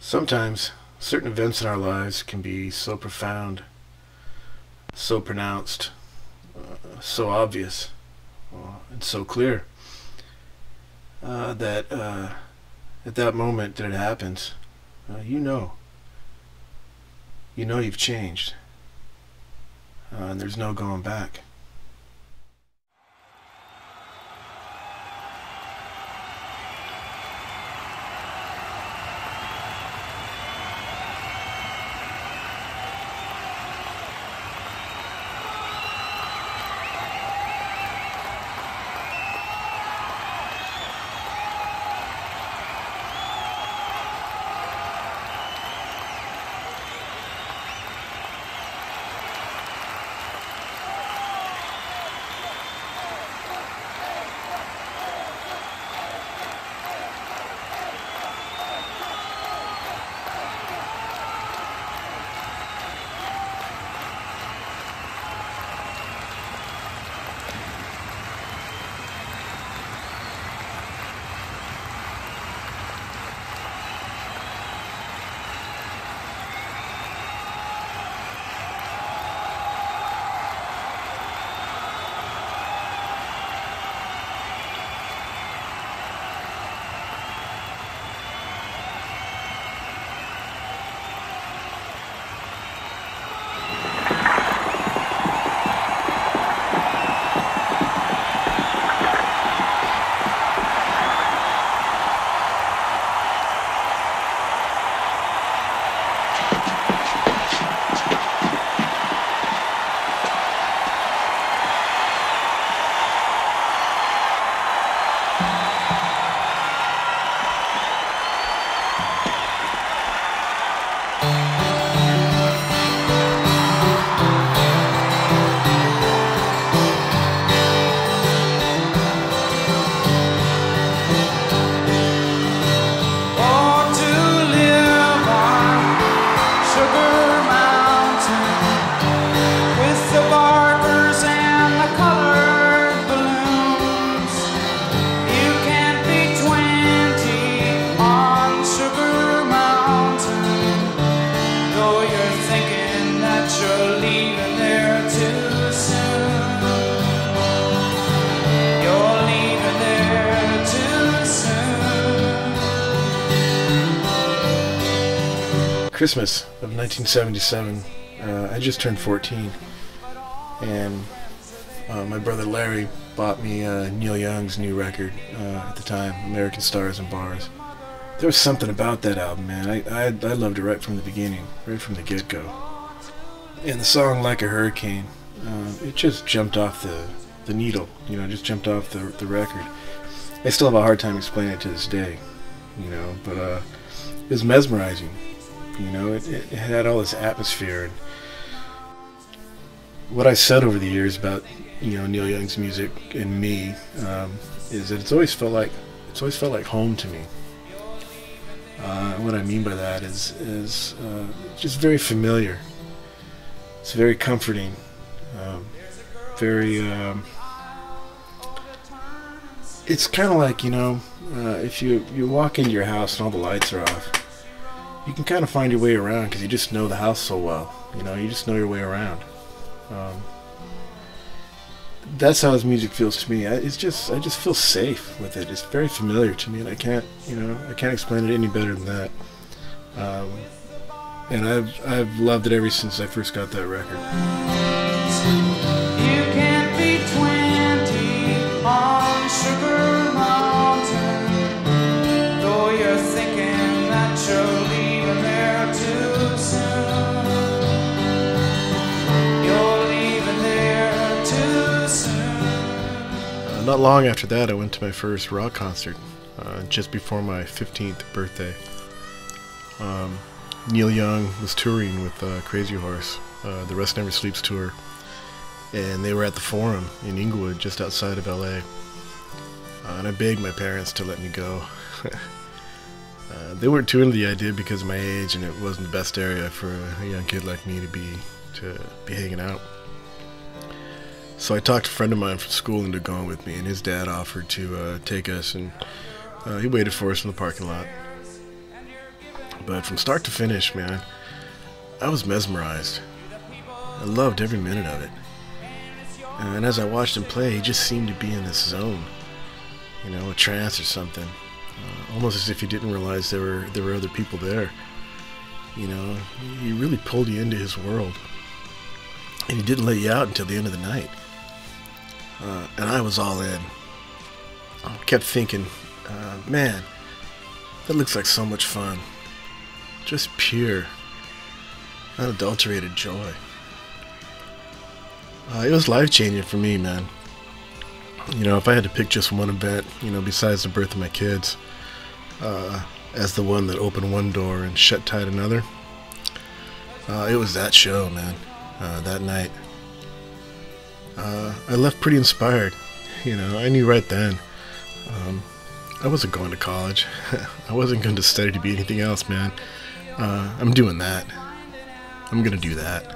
Sometimes certain events in our lives can be so profound, so pronounced, so obvious, and so clear that at that moment that it happens, you know you've changed, and there's no going back. Christmas of 1977, I just turned 14, and my brother Larry bought me Neil Young's new record at the time, American Stars and Bars. There was something about that album, man. I loved it right from the beginning, right from the get-go. And the song Like a Hurricane, it just jumped off the needle, just jumped off the record. I still have a hard time explaining it to this day, but it was mesmerizing. It had all this atmosphere. And what I said over the years about Neil Young's music and me is that it's always felt like home to me. What I mean by that is just very familiar. It's very comforting. It's kind of like if you walk into your house and all the lights are off, you can kind of find your way around because you just know the house so well. You just know your way around. That's how his music feels to me. I just feel safe with it. It's very familiar to me, and I can't explain it any better than that. And I've loved it ever since I first got that record. You can't be 20 on Sugar Mountain, though you're thinking that you're leaving there too soon. You're leaving there too soon. Not long after that, I went to my first rock concert, just before my 15th birthday. Neil Young was touring with Crazy Horse, the Rust Never Sleeps tour, and they were at the Forum in Inglewood, just outside of LA. And I begged my parents to let me go. They weren't too into the idea because of my age, and it wasn't the best area for a young kid like me to be hanging out. So I talked a friend of mine from school into going with me, and his dad offered to take us, and he waited for us in the parking lot. But from start to finish, man, I was mesmerized. I loved every minute of it. And as I watched him play, he just seemed to be in this zone, you know, a trance or something. Almost as if he didn't realize there were other people there. You know, he really pulled you into his world. And he didn't let you out until the end of the night. And I was all in. I kept thinking, man, that looks like so much fun. Just pure, unadulterated joy. It was life-changing for me, man. You know, if I had to pick just one event, you know, besides the birth of my kids, as the one that opened one door and shut tight another, it was that show, man, that night. I left pretty inspired. You know, I knew right then. I wasn't going to college. I wasn't going to study to be anything else, man. I'm doing that. I'm going to do that.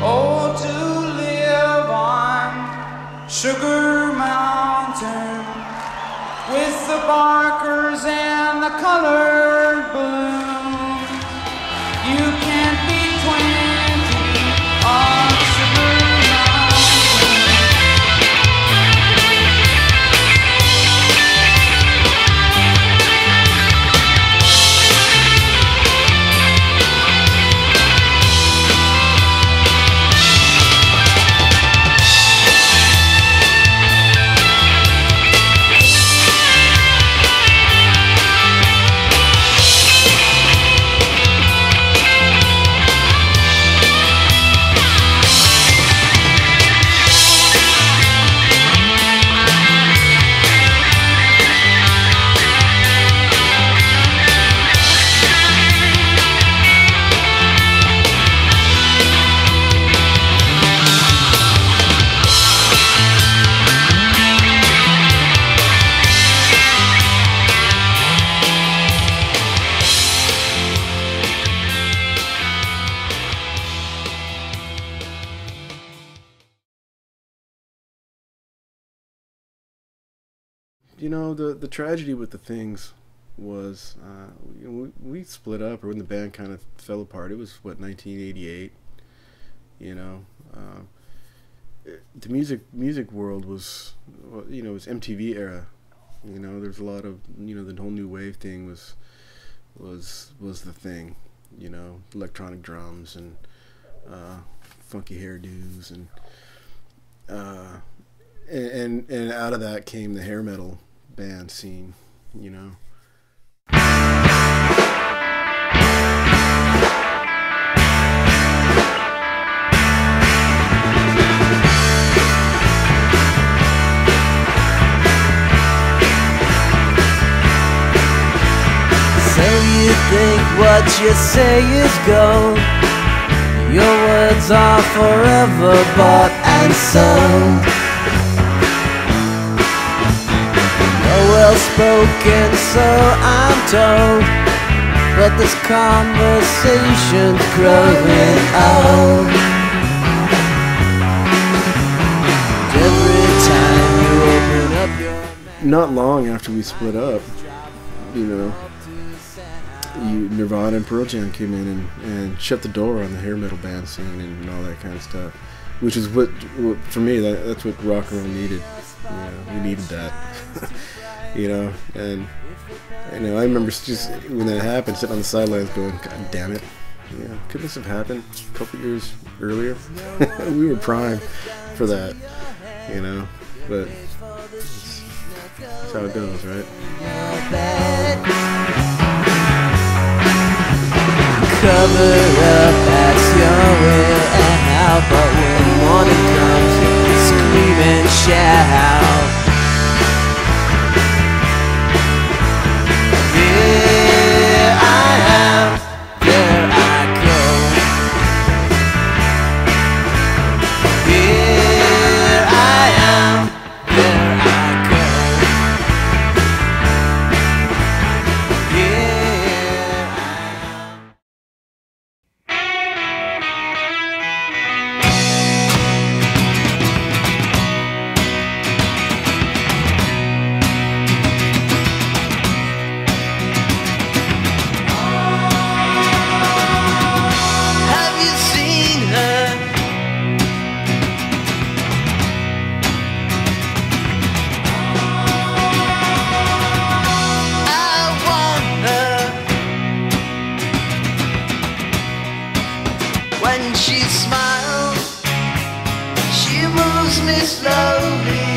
Oh, to live on Sugar Mountain with the barkers and the colored balloon. You can't be 20 on Sugar You know, the tragedy with the Things was, you know, we split up, or when the band kind of fell apart. It was, what, 1988? You know, the music world was, you know, it was MTV era. You know, there's a lot of, you know, the whole new wave thing was the thing. You know, electronic drums and funky hairdos, and out of that came the hair metal band scene, you know. So you think what you say is gold, your words are forever bought and sold. Well spoken, so I'm told, but this conversation's growing old. Every time you open up your... Not long after we split up, you know, Nirvana and Pearl Jam came in and shut the door on the hair metal band scene and all that kind of stuff, which is what for me, that's what rock and roll needed. You know, we needed that. You know, and you know, I remember just when that happened, sitting on the sidelines going, God damn it, you know, could this have happened a couple years earlier? We were primed for that, you know, but that's how it goes, right? Cover up, that's your will and how, but when morning comes, scream and shout. Here I am, there I go. Here I am, there I go. Here I am. When she smiles, she moves me slowly.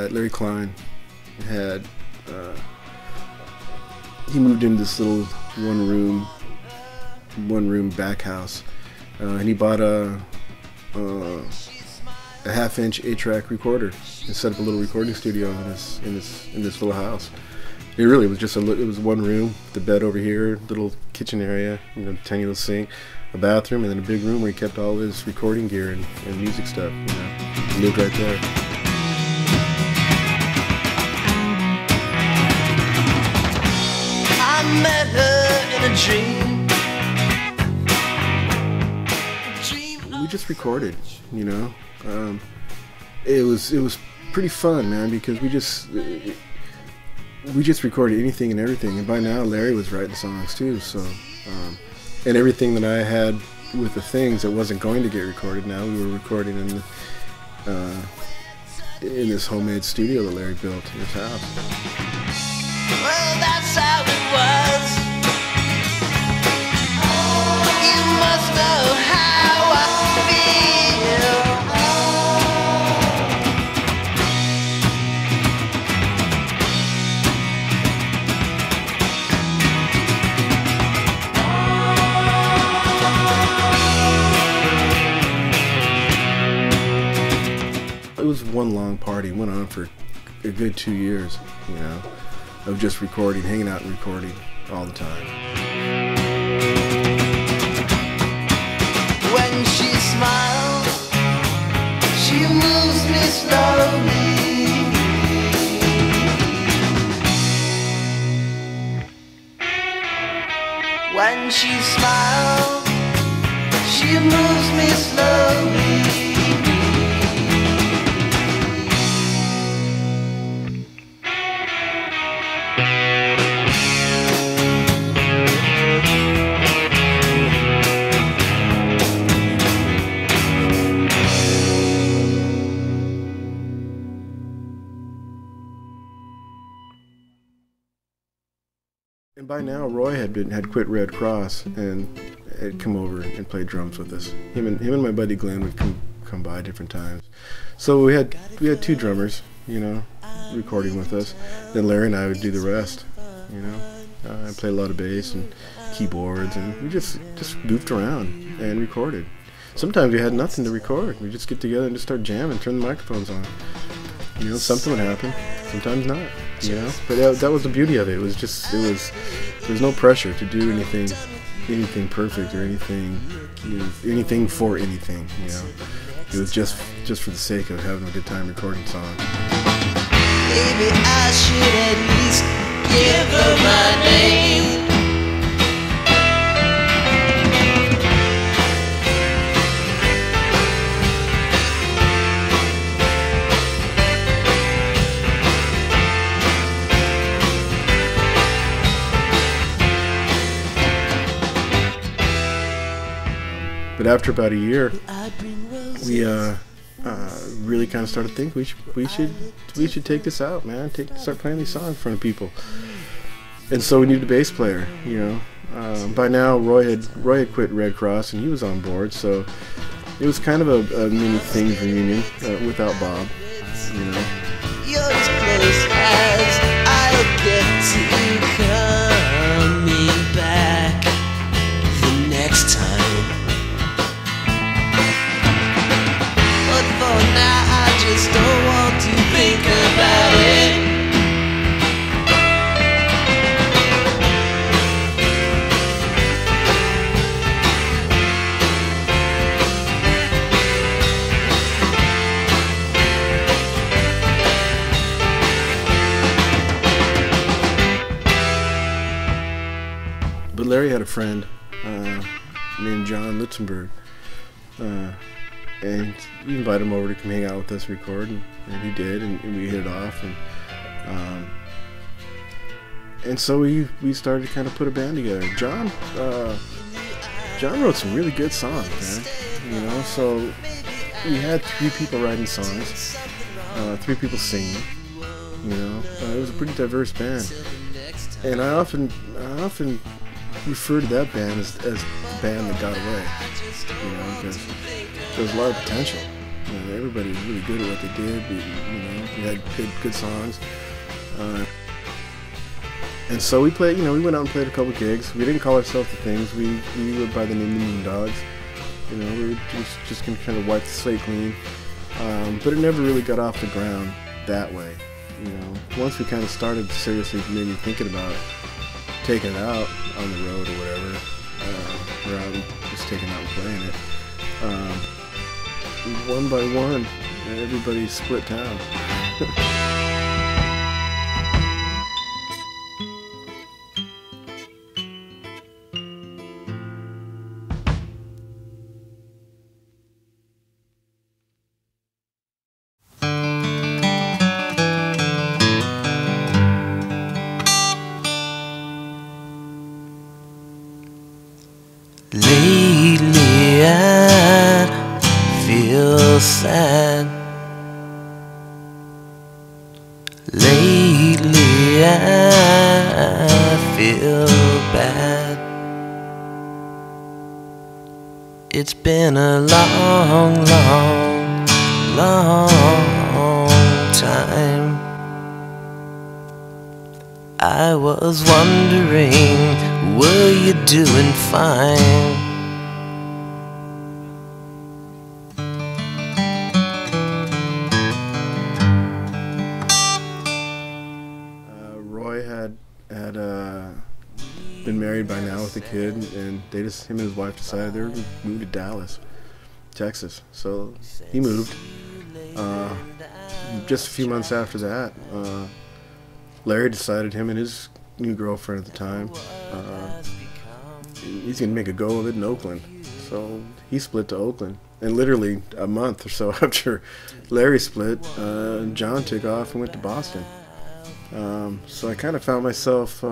Larry Klein had he moved into this little one room back house, and he bought a half-inch 8-track recorder and set up a little recording studio in this little house. It really was just it was one room, the bed over here, little kitchen area, tiny little sink, a bathroom, and then a big room where he kept all his recording gear and music stuff. He lived right there. I met her in a dream. We just recorded, it was pretty fun, man, because we just recorded anything and everything. And by now, Larry was writing songs too. So, and everything that I had with the things that wasn't going to get recorded, now we were recording in this homemade studio that Larry built in his house. Well, that's how it was. You must know how I feel. It was one long party. It went on for a good 2 years, of just recording, hanging out and recording all the time. When she smiles, she moves me slowly. When she smiles, she moves me slowly. And by now, Roy had quit Red Cross and had come over and played drums with us. Him and my buddy Glenn would come by different times. So we had 2 drummers, recording with us. Then Larry and I would do the rest. I played a lot of bass and keyboards, and we just goofed around and recorded. Sometimes we had nothing to record. We just get together and just start jamming, turn the microphones on. Something would happen. Sometimes not. But that was the beauty of it. It was there was no pressure to do anything perfect or anything for anything. It was just for the sake of having a good time recording songs. Maybe I should at least give her my name. But after about a year, we really kind of started thinking we should take this out, man. Start playing these songs in front of people. And so we needed a bass player, By now, Roy had quit Red Cross and he was on board, so it was kind of a mini Things reunion without Bob, You're as close as I'll get to coming back the next time. But for now, I just don't want to think about it. But Larry had a friend named John Litzenberg, and he invited him over to come hang out with us and record, and he did, and we hit it off, And so we started to kind of put a band together. John wrote some really good songs, man. You know, so we had 3 people writing songs, 3 people singing. You know, it was a pretty diverse band, and I often refer to that band as the band that got away. You know, because there was a lot of potential. You know, everybody was really good at what they did. We had good songs. And so we played, we went out and played a couple gigs. We didn't call ourselves the Things. We were by the name of the Moondogs. You know, we were just going to kind of wipe the slate clean. But it never really got off the ground that way. You know, once we kind of started seriously maybe thinking about taking it out on the road or whatever, or out just taking it out and playing it, one by one, everybody split town. Lately I feel sad. Lately I feel bad. It's been a long, long, long time. I was wondering, were you doing fine? Roy had been married by now with a kid, and him and his wife decided they were going to move to Dallas, Texas. So he moved. Just a few months after that, Larry decided, him and his new girlfriend at the time, he's going to make a go of it in Oakland. So he split to Oakland. And literally a month or so after Larry split, John took off and went to Boston. So I kind of found myself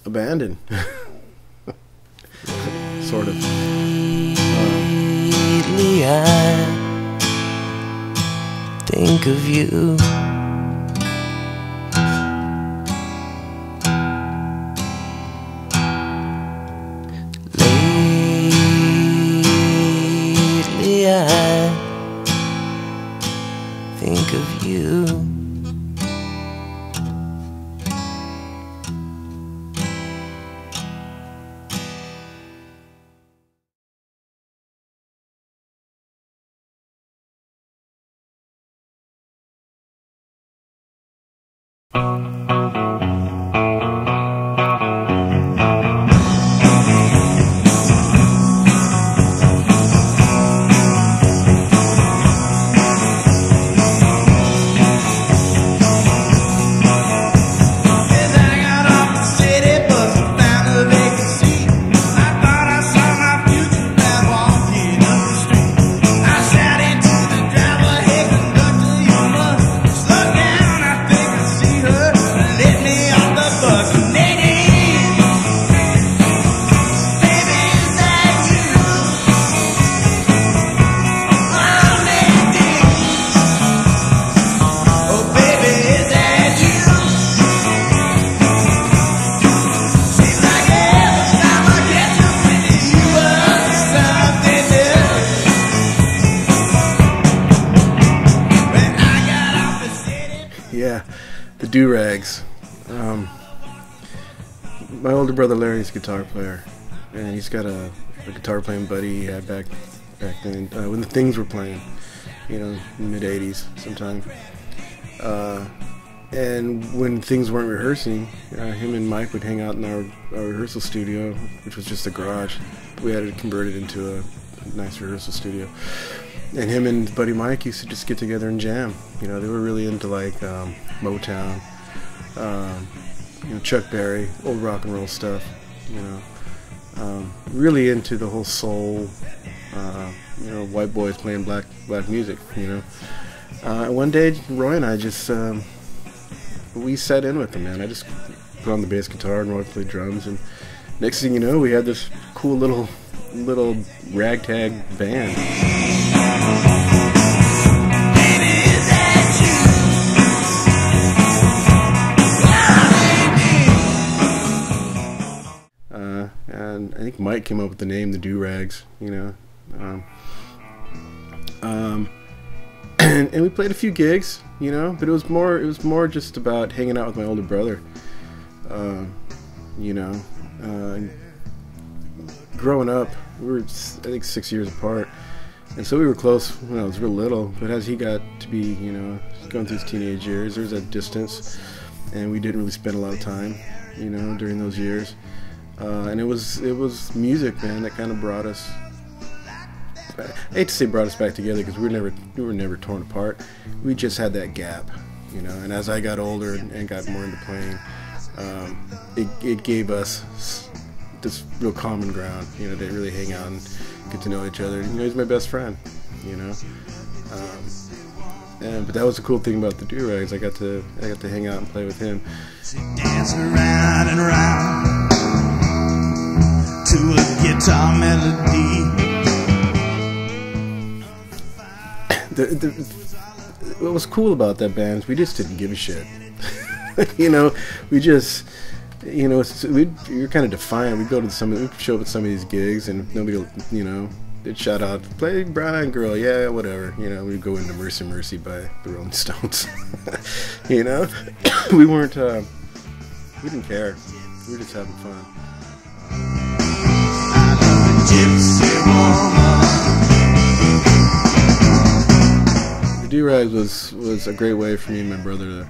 abandoned, sort of. Lately I think of you. Lately I think of you. Yeah, the do-rags. My older brother Larry's a guitar player, and he's got a guitar playing buddy he had back then when the Things were playing, in the mid-'80s sometime. And when Things weren't rehearsing, him and Mike would hang out in our rehearsal studio, which was just a garage. We had it converted into a nice rehearsal studio. And him and his buddy Mike used to just get together and jam. They were really into like Motown, Chuck Berry, old rock and roll stuff. Really into the whole soul, white boys playing black music. One day, Roy and I just we set in with them, man. I just put on the bass guitar and Roy played drums, and next thing you know, we had this cool little ragtag band. And I think Mike came up with the name, the Do-Rags, you know. And we played a few gigs, you know, but it was more just about hanging out with my older brother. You know, growing up, we were, I think, 6 years apart, and so we were close when I was real little. But as he got to be, you know, going through his teenage years, there was that distance, and we didn't really spend a lot of time, you know, during those years. And it was music, man, that kind of brought us. I hate to say brought us back together, because we were never torn apart. We just had that gap, you know. And as I got older and got more into playing, it gave us this real common ground, you know, to really hang out and get to know each other. You know, he's my best friend, you know. But that was the cool thing about the Do-Rags. I got to hang out and play with him. Dance around and around to a guitar melody. What was cool about that band is we just didn't give a shit. You know, we just, you know, we were kind of defiant. We'd show up at some of these gigs, and nobody, you know, they'd shout out, "Play Brian Girl," yeah, whatever. You know, we'd go into "Mercy Mercy" by the Rolling Stones. You know, we didn't care. We were just having fun. Gypsy woman. The Do-Rags was a great way for me and my brother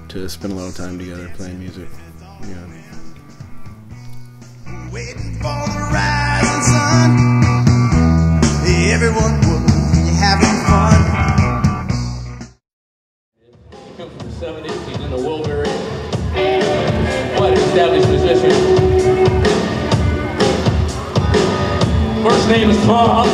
to spend a lot of time together playing music. You know. Waiting for the rising sun. Everyone was having fun. He comes from the 70s. He's in the Wilbury. Quite an established musician. First name is Tom.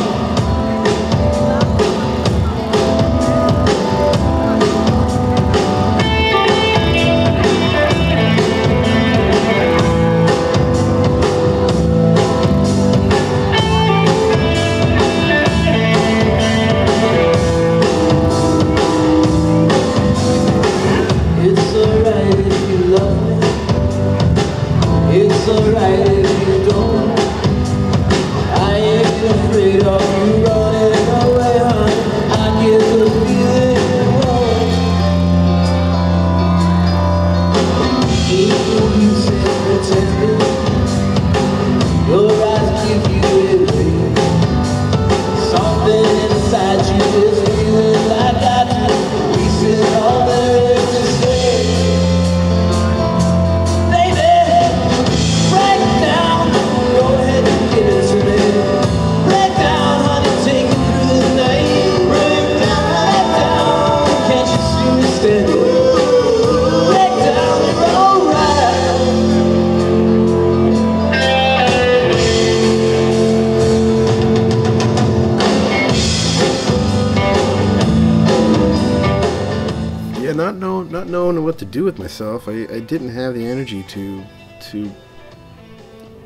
Not knowing what to do with myself, I didn't have the energy to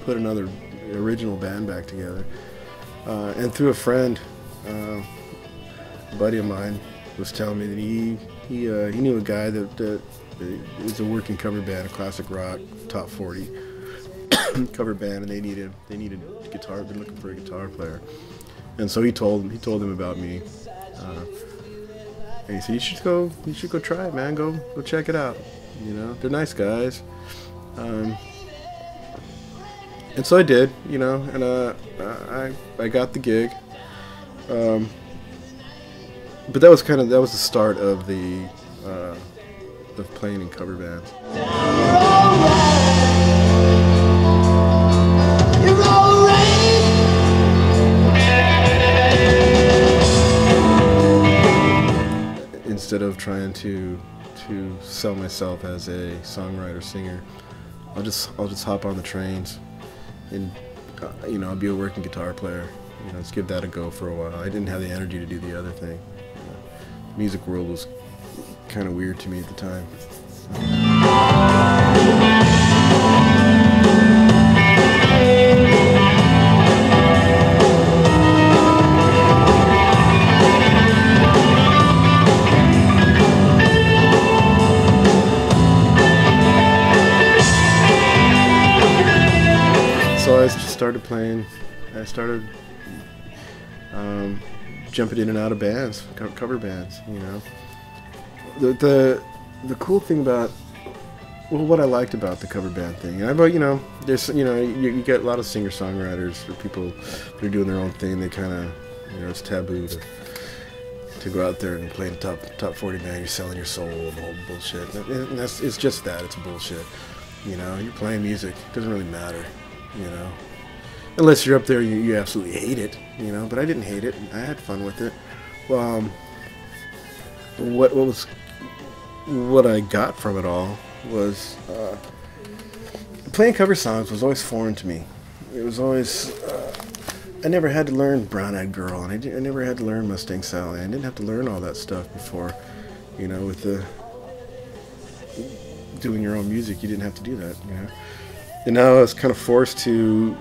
put another original band back together. And through a friend, a buddy of mine was telling me that he knew a guy that is a working cover band, a classic rock top 40 cover band, and they needed guitar. They're looking for a guitar player, and so he told him about me. And he said, you should go try it, man. Go check it out. You know, they're nice guys. And so I did, you know, and I got the gig. But that was the start of of playing in cover bands. Instead of trying to sell myself as a songwriter singer, I'll just hop on the trains, and you know, I'll be a working guitar player. You know, let's give that a go for a while. I didn't have the energy to do the other thing. You know, the music world was kind of weird to me at the time. So I just started playing. I started jumping in and out of bands, cover bands. You know, the cool thing about, well, what I liked about the cover band thing, you know, there's, you know, you get a lot of singer-songwriters or people that are doing their own thing. They kind of, you know, it's taboo to go out there and play in top 40 band. You're selling your soul and all bullshit. And it's just that. It's bullshit. You know, you're playing music. It doesn't really matter. You know, unless you're up there, you absolutely hate it. You know, but I didn't hate it. I had fun with it. What I got from it all was playing cover songs was always foreign to me. It was always I never had to learn Brown Eyed Girl, and I never had to learn Mustang Sally. I didn't have to learn all that stuff before. You know, with the doing your own music, you didn't have to do that. You know, and now I was kind of forced to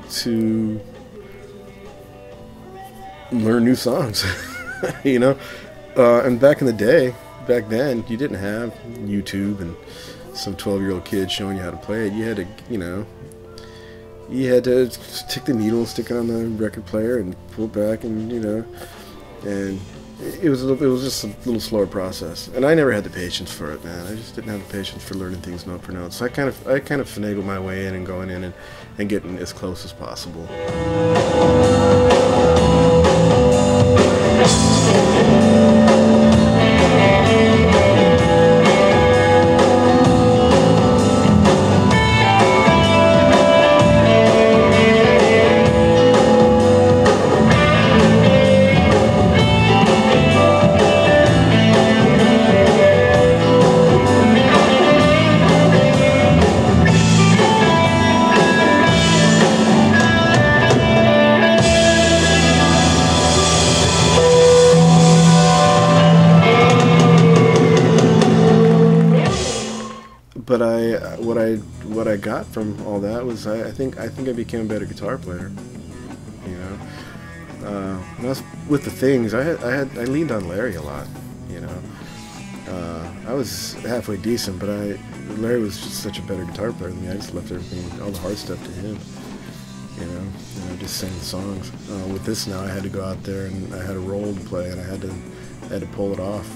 learn new songs. You know, and back then, you didn't have YouTube and some 12-year-old kid showing you how to play it. You had to, you know, take the needle, stick it on the record player, and pull it back, and you know, and it was just a little slower process. And I never had the patience for it, man. I just didn't have the patience for learning things note for note. So I kind of finagled my way in and going in and getting as close as possible. But what I got from all that was I think I became a better guitar player. You know, when I was with the Things, I leaned on Larry a lot. You know, I was halfway decent, but Larry was just such a better guitar player than me. I just left everything, all the hard stuff, to him. You know, and I just sang the songs. With this now, I had to go out there and I had a role to play, and I had to pull it off.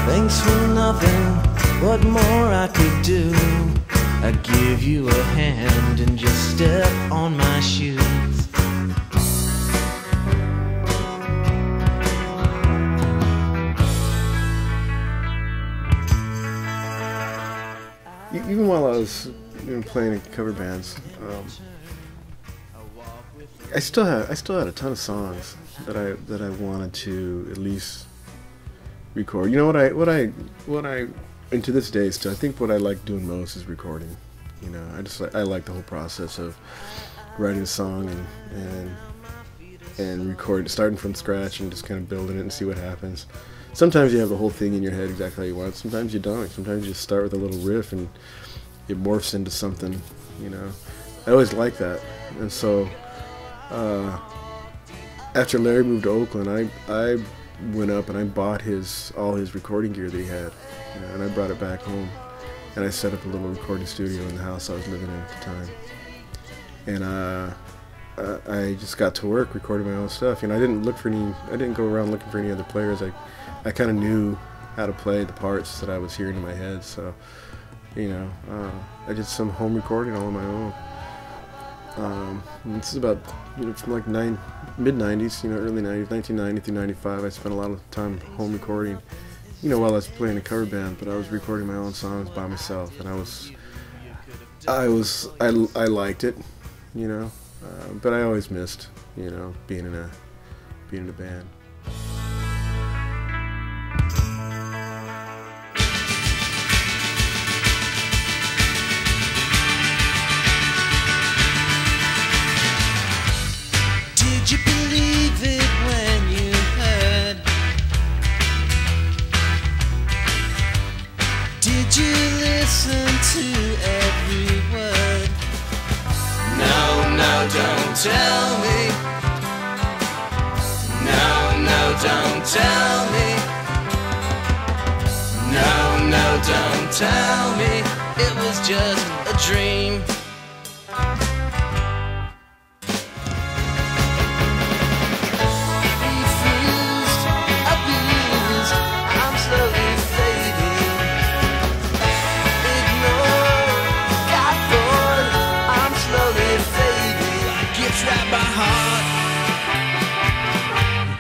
Thanks for nothing, what more I could do? I'd give you a hand and just step on my shoes. Even while I was playing in cover bands, I still had a ton of songs that I wanted to at least record. You know what I and to this day still, I think what I like doing most is recording. You know, I like the whole process of writing a song and recording, starting from scratch and just kind of building it and see what happens. Sometimes you have the whole thing in your head exactly how you want it. Sometimes you don't. Sometimes you just start with a little riff and it morphs into something, you know. I always like that. And so after Larry moved to Oakland, I went up and I bought all his recording gear that he had, you know, and I brought it back home and I set up a little recording studio in the house I was living in at the time. And I just got to work recording my own stuff. You know, I didn't go around looking for any other players. I kind of knew how to play the parts that I was hearing in my head, so, you know, I did some home recording all on my own. This is about, you know, from like mid-90s, you know, early 90s, 1990 through 95, I spent a lot of time home recording, you know, while I was playing a cover band, but I was recording my own songs by myself, and I liked it, you know, but I always missed, you know, being in a band. Did you believe it when you heard? Did you listen to every word? No, no, don't tell me. No, no, don't tell me. No, no, don't tell me. It was just a dream.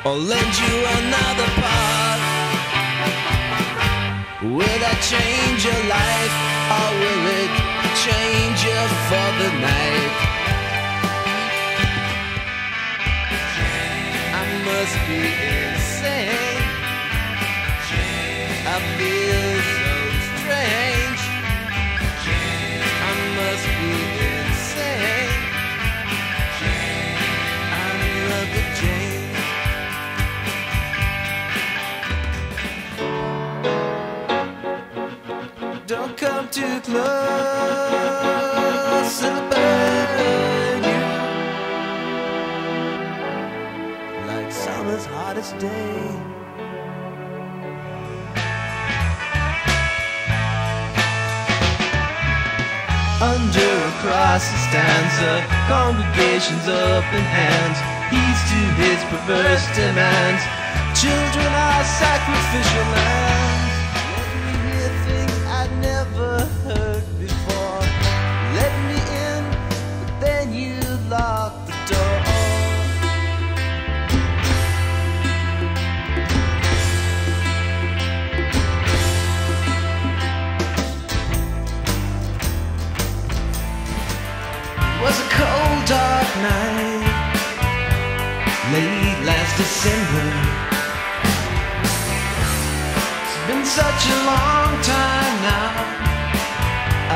Or lend you another part. Will that change your life, or will it change you for the night? I must be insane. I feel so strange. I must be insane. I'm in love with Jane. Don't come too close, it'll burn you like summer's hottest day. Under a cross stands a congregation's open hands. He's to his perverse demands. Children are sacrificial lambs. Never heard before. Let me in, but then you lock the door. It was a cold, dark night, late last December. It's been such a long time now, I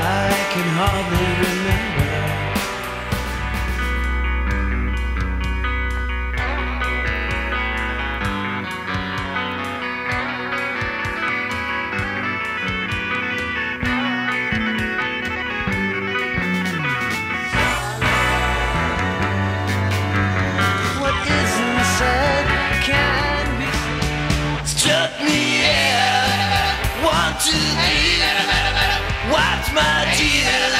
can hardly remember. What isn't said can be struck me, yeah. 1, 2, 3. What's my deal?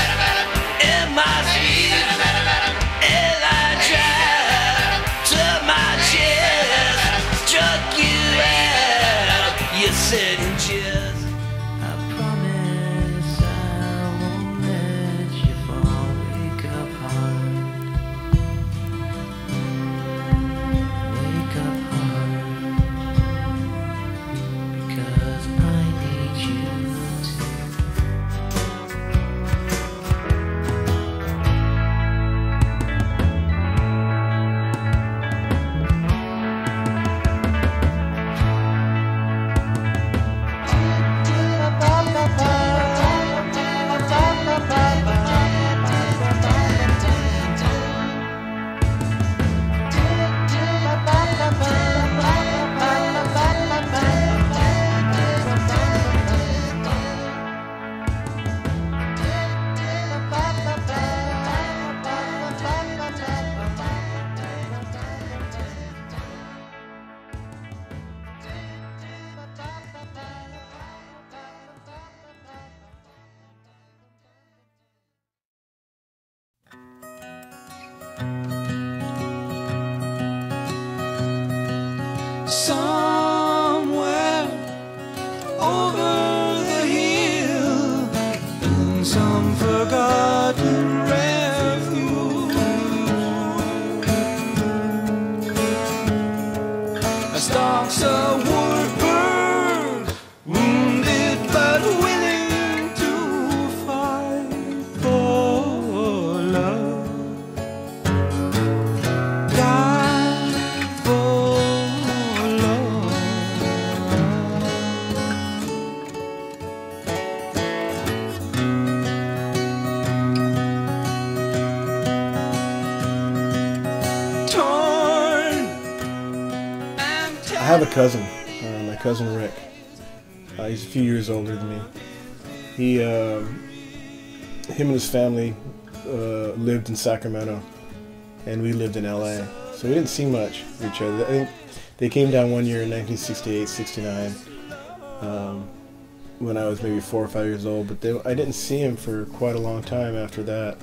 Am I sweet? Elijah to my chest, struck you out. You said in jail. somewhere over the hill, in some forgotten refuge. A stalks a wood bird, wounded but willing to fight for love. Die for love. Torn and I have a cousin, my cousin Rick. He's a few years older than me. Him and his family lived in Sacramento, and we lived in LA. So we didn't see much of each other. I think they came down one year in 1968, 69, when I was maybe 4 or 5 years old. But I didn't see him for quite a long time after that.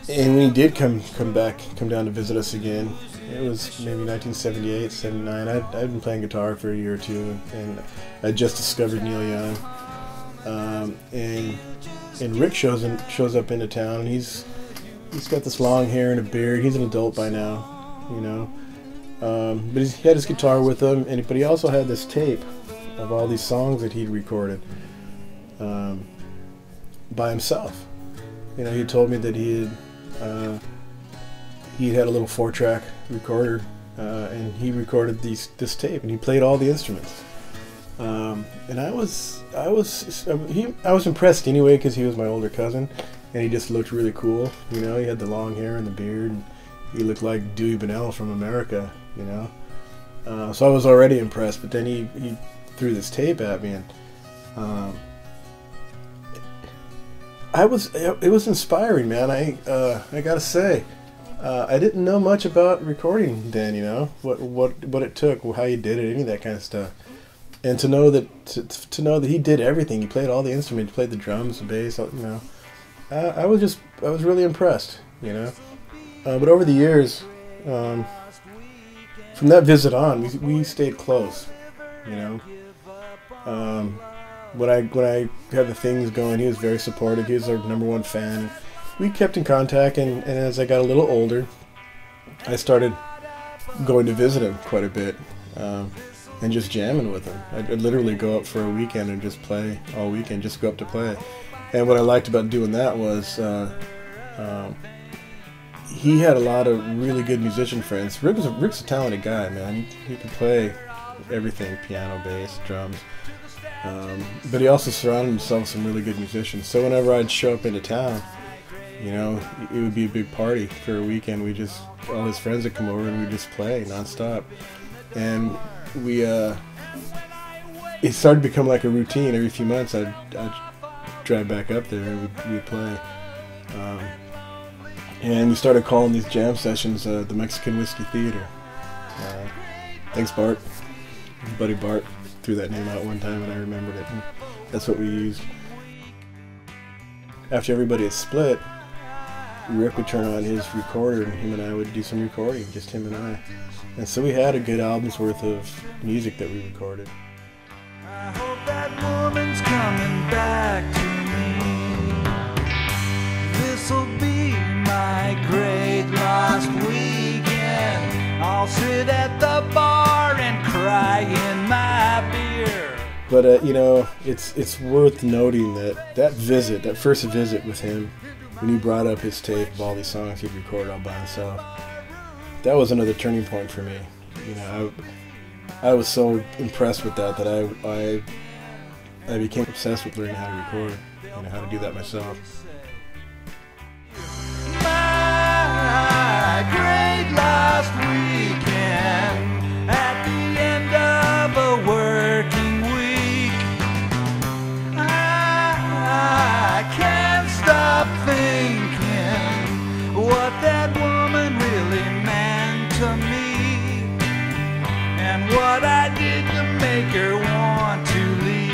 And when he did come down to visit us again, it was maybe 1978, 79. I'd been playing guitar for a year or two, and I just discovered Neil Young. And Rick shows up into town, and he's got this long hair and a beard. He's an adult by now, you know. But he had his guitar with him, but he also had this tape of all these songs that he'd recorded by himself. You know, he told me that he had a little 4-track recorder, and he recorded this tape, and he played all the instruments. And I was impressed anyway, because he was my older cousin, and he just looked really cool. You know, he had the long hair and the beard, and he looked like Dewey Bunnell from America. You know, so I was already impressed. But then he threw this tape at me, and it was inspiring, man. I gotta say, I didn't know much about recording then, you know, what it took, how you did it, any of that kind of stuff. And to know that he did everything. He played all the instruments, he played the drums, the bass, you know. I was really impressed, you know. But over the years, from that visit on, we stayed close, you know. When I had the things going, he was very supportive. He was our #1 fan. We kept in contact, and as I got a little older, I started going to visit him quite a bit, and just jamming with him. I'd literally go up for a weekend and just play all weekend, just go up to play. And what I liked about doing that was he had a lot of really good musician friends. Rick's a talented guy, man. He could play everything, piano, bass, drums. But he also surrounded himself with some really good musicians. So whenever I'd show up into town, you know, it would be a big party for a weekend. All his friends would come over and we'd just play nonstop. And it started to become like a routine. Every few months I'd drive back up there and we'd play. And we started calling these jam sessions the Mexican Whiskey Theater. Thanks, Bart. Buddy Bart threw that name out one time and I remembered it. And that's what we used. After everybody had split, Rick would turn on his recorder and him and I would do some recording, just him and I. And so we had a good album's worth of music that we recorded. I hope that woman's coming back to me. This'll be my great lost weekend. I'll sit at the bar and cry in my beer. But you know, it's worth noting that first visit with him, when he brought up his tape of all these songs he'd recorded all by himself, that was another turning point for me. You know, I was so impressed with that I became obsessed with learning how to record, you know, how to do that myself. My great last weekend at the end of a working week. I can't stop thinking what that woman really meant to me, and what I did to make her want to leave.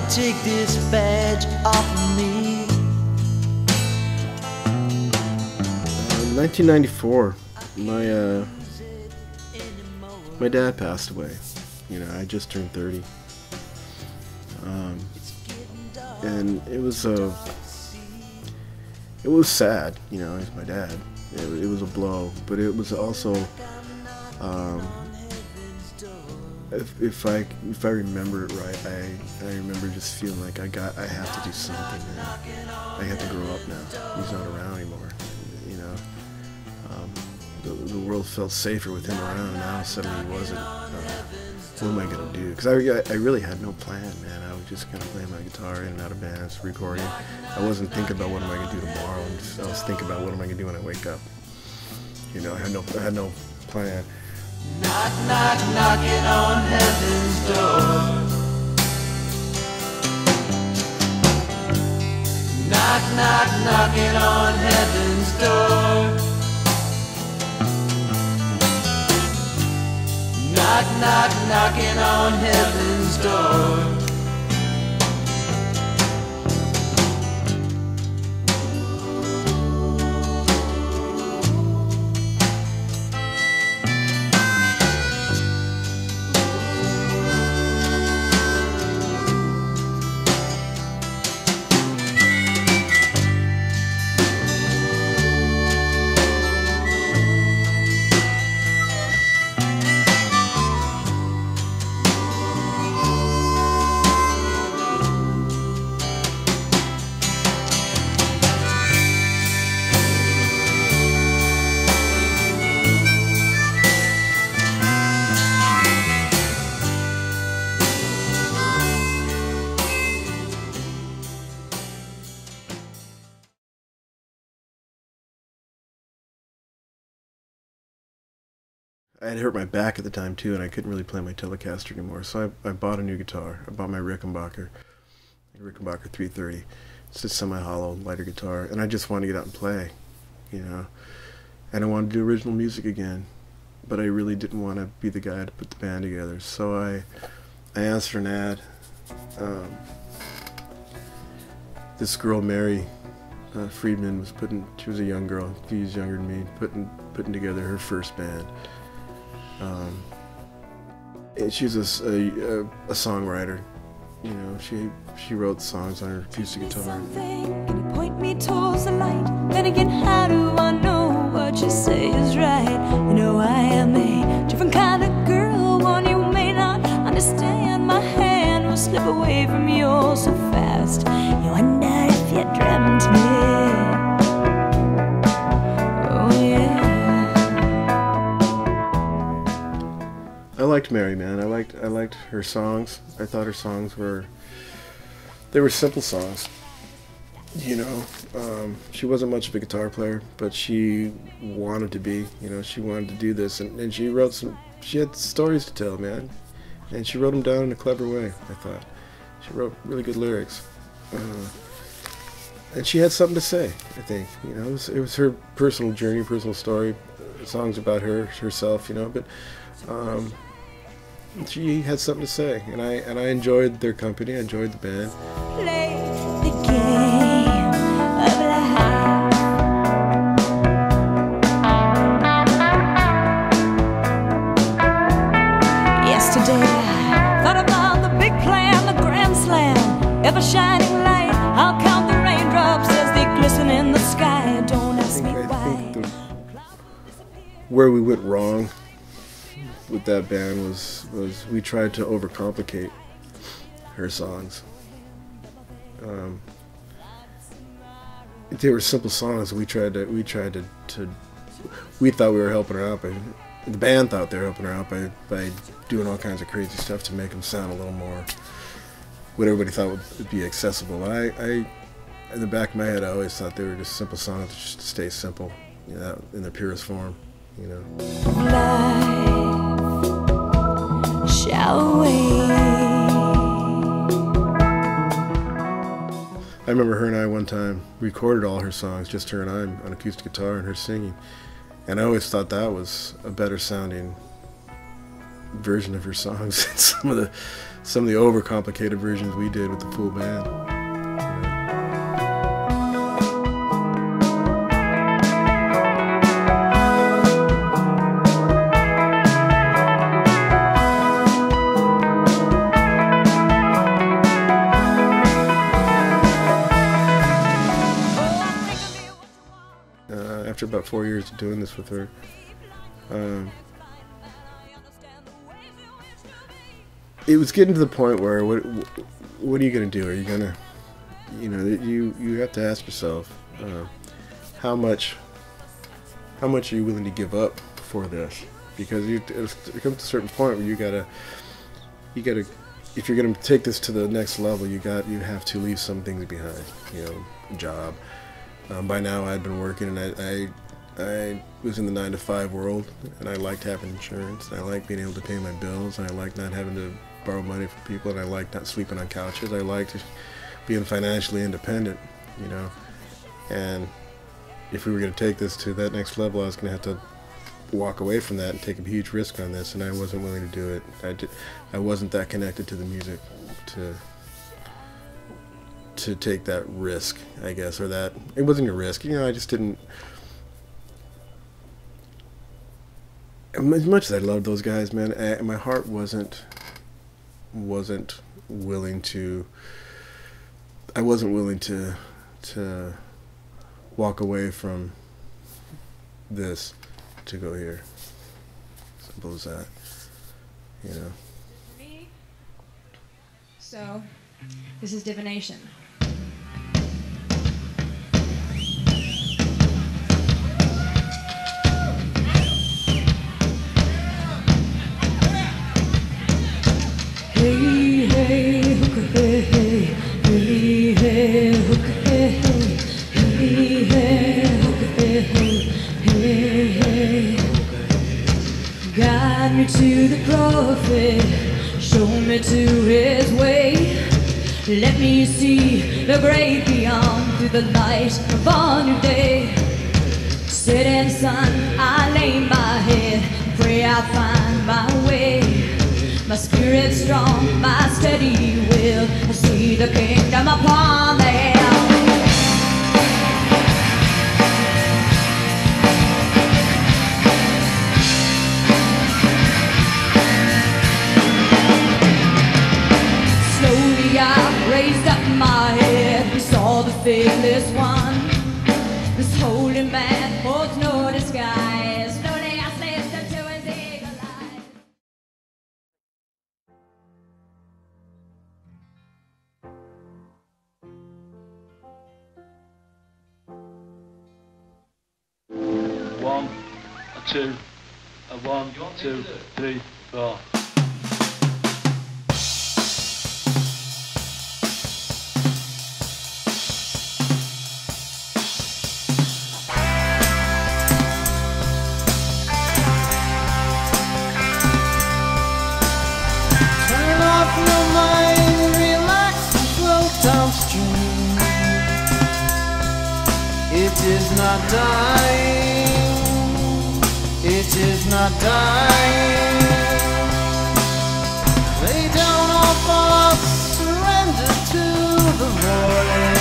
take this badge off of me. In 1994, my dad passed away. You know, I just turned 30. And it was sad, you know, he's my dad. It was a blow, but it was also, if I remember it right, I remember just feeling like I have to do something, man. I have to grow up now. He's not around anymore, you know. The world felt safer with him around, and now suddenly he wasn't. What am I gonna do? Because I really had no plan, man. I was just kind of playing my guitar in and out of bands, recording. I wasn't thinking about what am I gonna do tomorrow. I was thinking about what am I gonna do when I wake up. You know, I had no plan. Knock, knock, knocking on heaven's door. Knock, knock, knocking on heaven's door. Knock, knock, knocking on heaven's door. I had hurt my back at the time too, and I couldn't really play my Telecaster anymore. So I bought a new guitar. I bought my Rickenbacker 330. It's a semi-hollow, lighter guitar, and I just wanted to get out and play, you know. And I wanted to do original music again, but I really didn't want to be the guy to put the band together. So I answered an ad. This girl, Mary Friedman, she was a young girl, a few years younger than me, putting together her first band. And she's a songwriter, you know. She wrote songs on her acoustic guitar. Can you point me towards the light? Then again, how do I know what you say is right? You know I am a different kind of girl, one you may not understand. My hand will slip away from yours so fast. You wonder if you're dreamt me. Oh yeah. I liked Mary, man. I liked her songs. I thought her songs were simple songs. You know, she wasn't much of a guitar player, but she wanted to be. You know, she wanted to do this, and she wrote she had stories to tell, man, and she wrote them down in a clever way. I thought she wrote really good lyrics, and she had something to say. I think, you know, it was her personal journey, personal story, songs about herself. You know, but. She had something to say, and I enjoyed their company. I enjoyed the band. Play the game of life. Yesterday I thought about the big plan, the grand slam, ever shining light. I'll count the raindrops as they glisten in the sky. Don't ask me why. Where we went wrong with that band was we tried to overcomplicate her songs. They were simple songs. We thought we were helping her out, but the band thought they were helping her out by doing all kinds of crazy stuff to make them sound a little more what everybody thought would be accessible. And I in the back of my head, I always thought they were just simple songs just to stay simple, you know, in their purest form, you know. Life shall wait. I remember her and I one time recorded all her songs, just her and I on acoustic guitar and her singing. And I always thought that was a better sounding version of her songs than some of the overcomplicated versions we did with the full band. After about 4 years of doing this with her, it was getting to the point where what are you gonna do? Are you gonna, you know, you have to ask yourself, how much are you willing to give up for this? Because it comes to a certain point where you gotta, if you're gonna take this to the next level, you have to leave some things behind. You know, job. By now I'd been working, and I was in the 9-to-5 world, and I liked having insurance, and I liked being able to pay my bills, and I liked not having to borrow money from people, and I liked not sleeping on couches. I liked being financially independent, you know. And if we were going to take this to that next level, I was going to have to walk away from that and take a huge risk on this, and I wasn't willing to do it. I wasn't that connected to the music to take that risk, I guess, or that it wasn't a risk, you know. I just didn't. As much as I loved those guys, man, my heart wasn't willing to. I wasn't willing to walk away from this to go here. Simple as that, you know. So, this is divination. Hey, hey, hookah, hey, hey, hey, hey, hookah, hey, hey, hey, hey, hookah, hey, hey, hey, hey. Guide me to the prophet, show me to his way. Let me see the great beyond through the light of a new day. Setting sun, I lay my head, pray I'll find my way. My spirit's strong, my steady will, I see the kingdom upon the hill. Slowly I raised up my head and saw the faithless one. This holy man holds no disguise. Slowly I slipped into his eagle eyes. One, a two, a 1, 2, 3, 4. Turn off your mind, relax and float downstream. It is not dying, it is not dying. Lay down all thoughts, surrender to the void.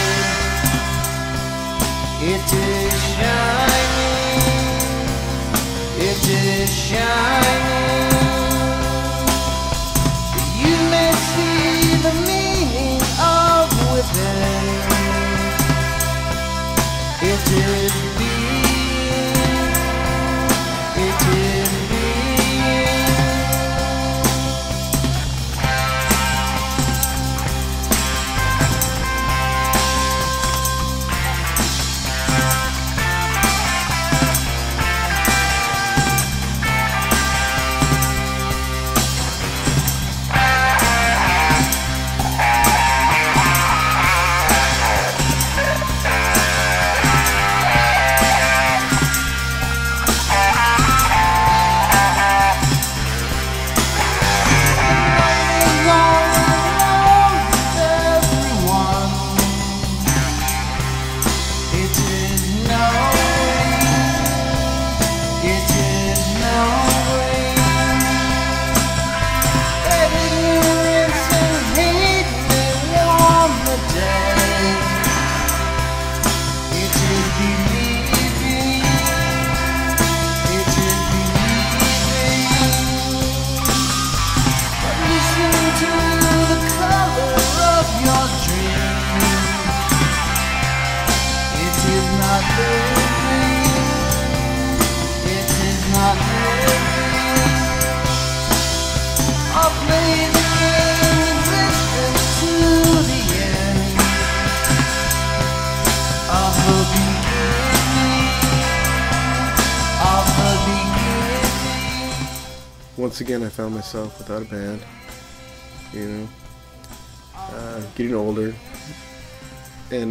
It is shining, it is shining. You may see the meaning of within. It is being, it is being. not living. It is not living. I'll play the game existence to the end of the beginning. Of the beginning. Once again, I found myself without a band, you know, getting older, and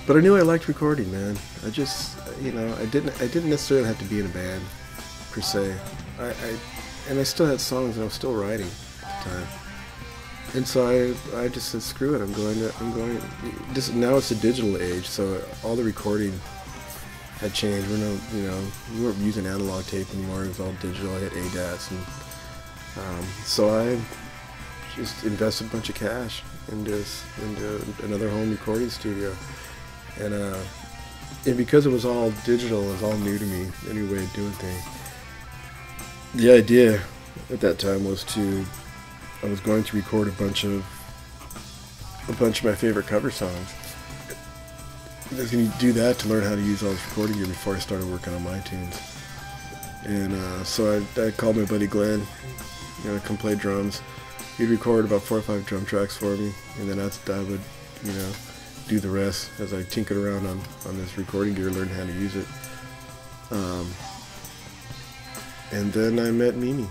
but I knew I liked recording, man. I just, you know, I didn't necessarily have to be in a band per se. I still had songs and I was still writing at the time, and so I just said, screw it. I'm going. Just now it's a digital age, so all the recording had changed. We weren't using analog tape anymore. It was all digital. I had ADATs, and so I just invested a bunch of cash into another home recording studio, and because it was all digital, it was all new to me, a new way of doing things. The idea at that time was I was going to record a bunch of my favorite cover songs. I was going to do that to learn how to use all this recording gear before I started working on my tunes. And so I called my buddy Glenn, you know, to come play drums. He'd record about 4 or 5 drum tracks for me, and then I would, you know, do the rest as I tinkered around on this recording gear, learn how to use it. And then I met Mimi.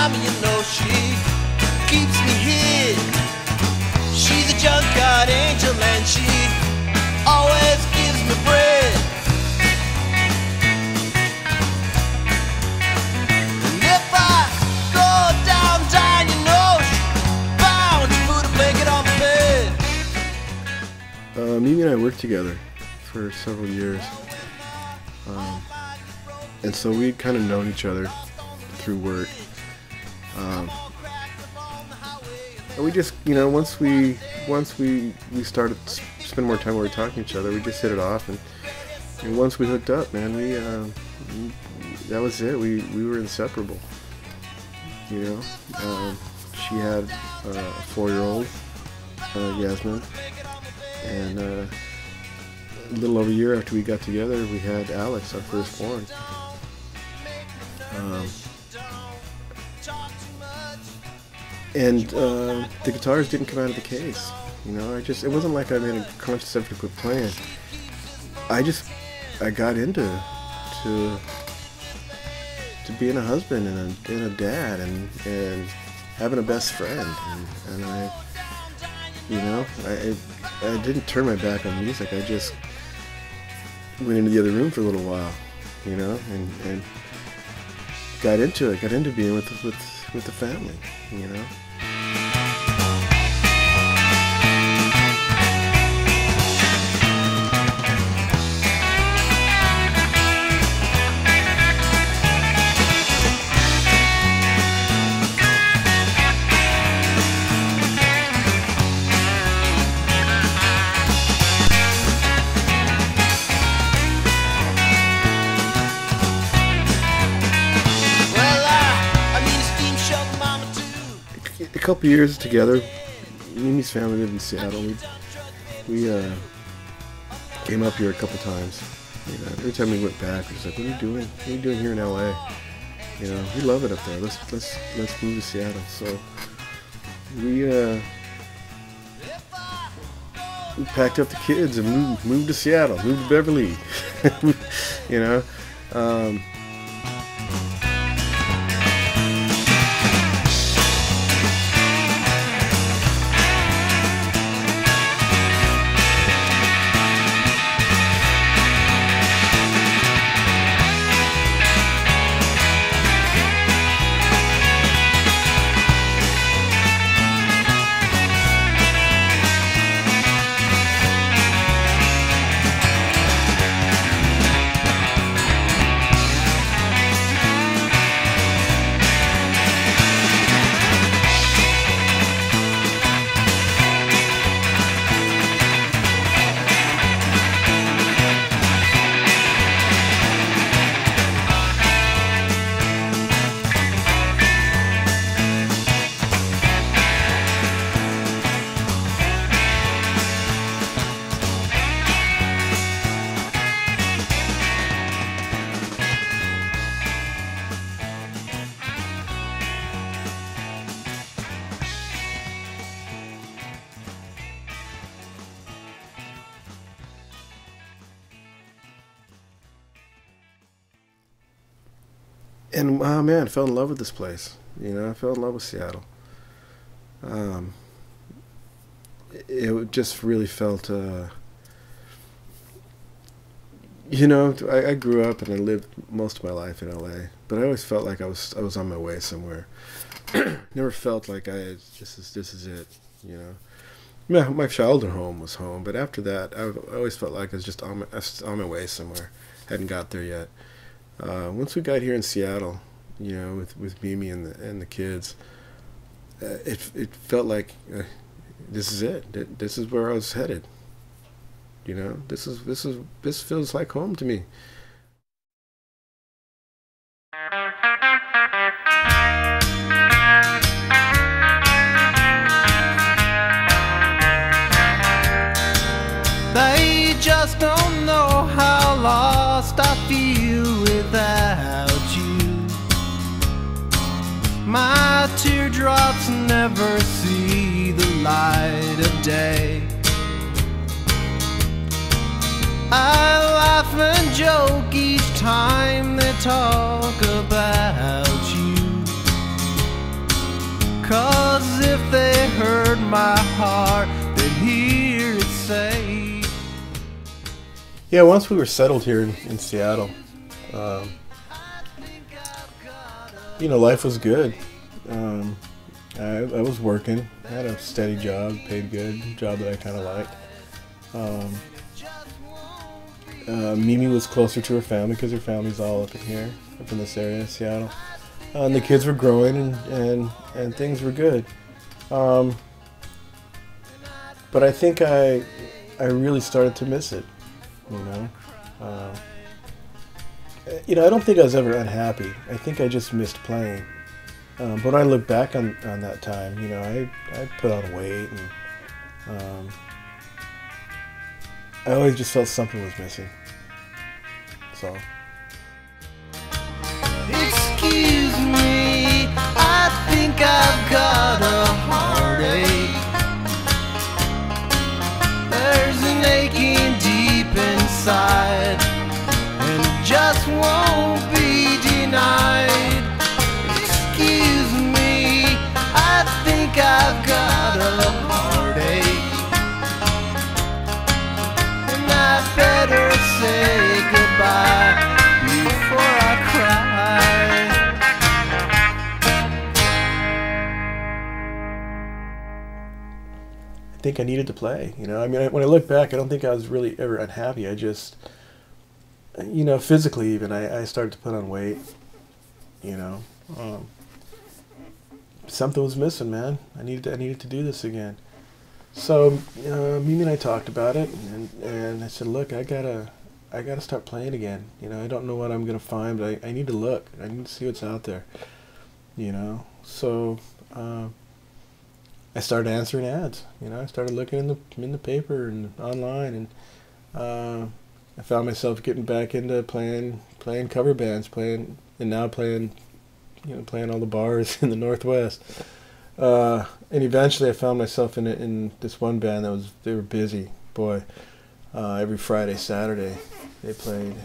time, you know she keeps me here. She's a junkyard angel and she always gives me bread. And if I go down, you know she's bound to put a blanket on my bed. Mimi and I worked together for several years. And so we'd kind of known each other through work. And we just, you know, once we started to spend more time when we were talking to each other, we just hit it off. And once we hooked up, man, that was it. We were inseparable. You know, she had a 4-year-old, Yasmin, and a little over a year after we got together, we had Alex, our firstborn. And the guitars didn't come out of the case. You know, it wasn't like I made a conscious effort to quit playing. I got into being a husband and a dad and having a best friend. And I, you know, I didn't turn my back on music. I just went into the other room for a little while, you know, and got into it. Got into being with the family, you know. A couple years together. Mimi's family lived in Seattle. We came up here a couple times. You know, every time we went back, we was like, "What are you doing? What are you doing here in LA? You know, we love it up there. Let's move to Seattle." So we packed up the kids and moved to Seattle, moved to Beverly. You know. And oh man, I fell in love with this place. You know, I fell in love with Seattle. It just really felt, you know, I grew up and I lived most of my life in LA, but I always felt like I was on my way somewhere. Never felt like this is it. You know, my childhood home was home, but after that, I always felt like I was just on my way somewhere. Hadn't got there yet. Once we got here in Seattle, you know, with Mimi and the kids, it felt like this is it. This is where I was headed. You know, this feels like home to me. They just don't know how lost I feel without you. My teardrops never see the light of day. I laugh and joke each time they talk about you. my heart than hear it say. Yeah, once we were settled here in Seattle, you know, life was good. I was working. I had a steady job, paid good, job that I kind of liked. Mimi was closer to her family because her family's all up in here, up in this area, Seattle. And the kids were growing and things were good. But I think I really started to miss it, you know. You know, I don't think I was ever unhappy. I think I just missed playing. But when I look back on that time, you know, I put on weight and I always just felt something was missing. So. Excuse me, I think I've got a heartache. There's an aching deep inside, and it just won't be denied. Excuse me, I think I've got a heartache, and I better say goodbye before I cry. I think I needed to play, you know. I mean, when I look back, I don't think I was really ever unhappy. I just, you know, physically even, I started to put on weight, you know. Something was missing, man. I needed to do this again. So Mimi and I talked about it, and I said, look, I gotta start playing again. You know, I don't know what I'm gonna find, but I need to look. I need to see what's out there. You know, so I started answering ads. You know, I started looking in the paper and online, and I found myself getting back into playing cover bands, playing all the bars in the Northwest. And eventually I found myself in this one band they were busy. Boy, every Friday, Saturday they played.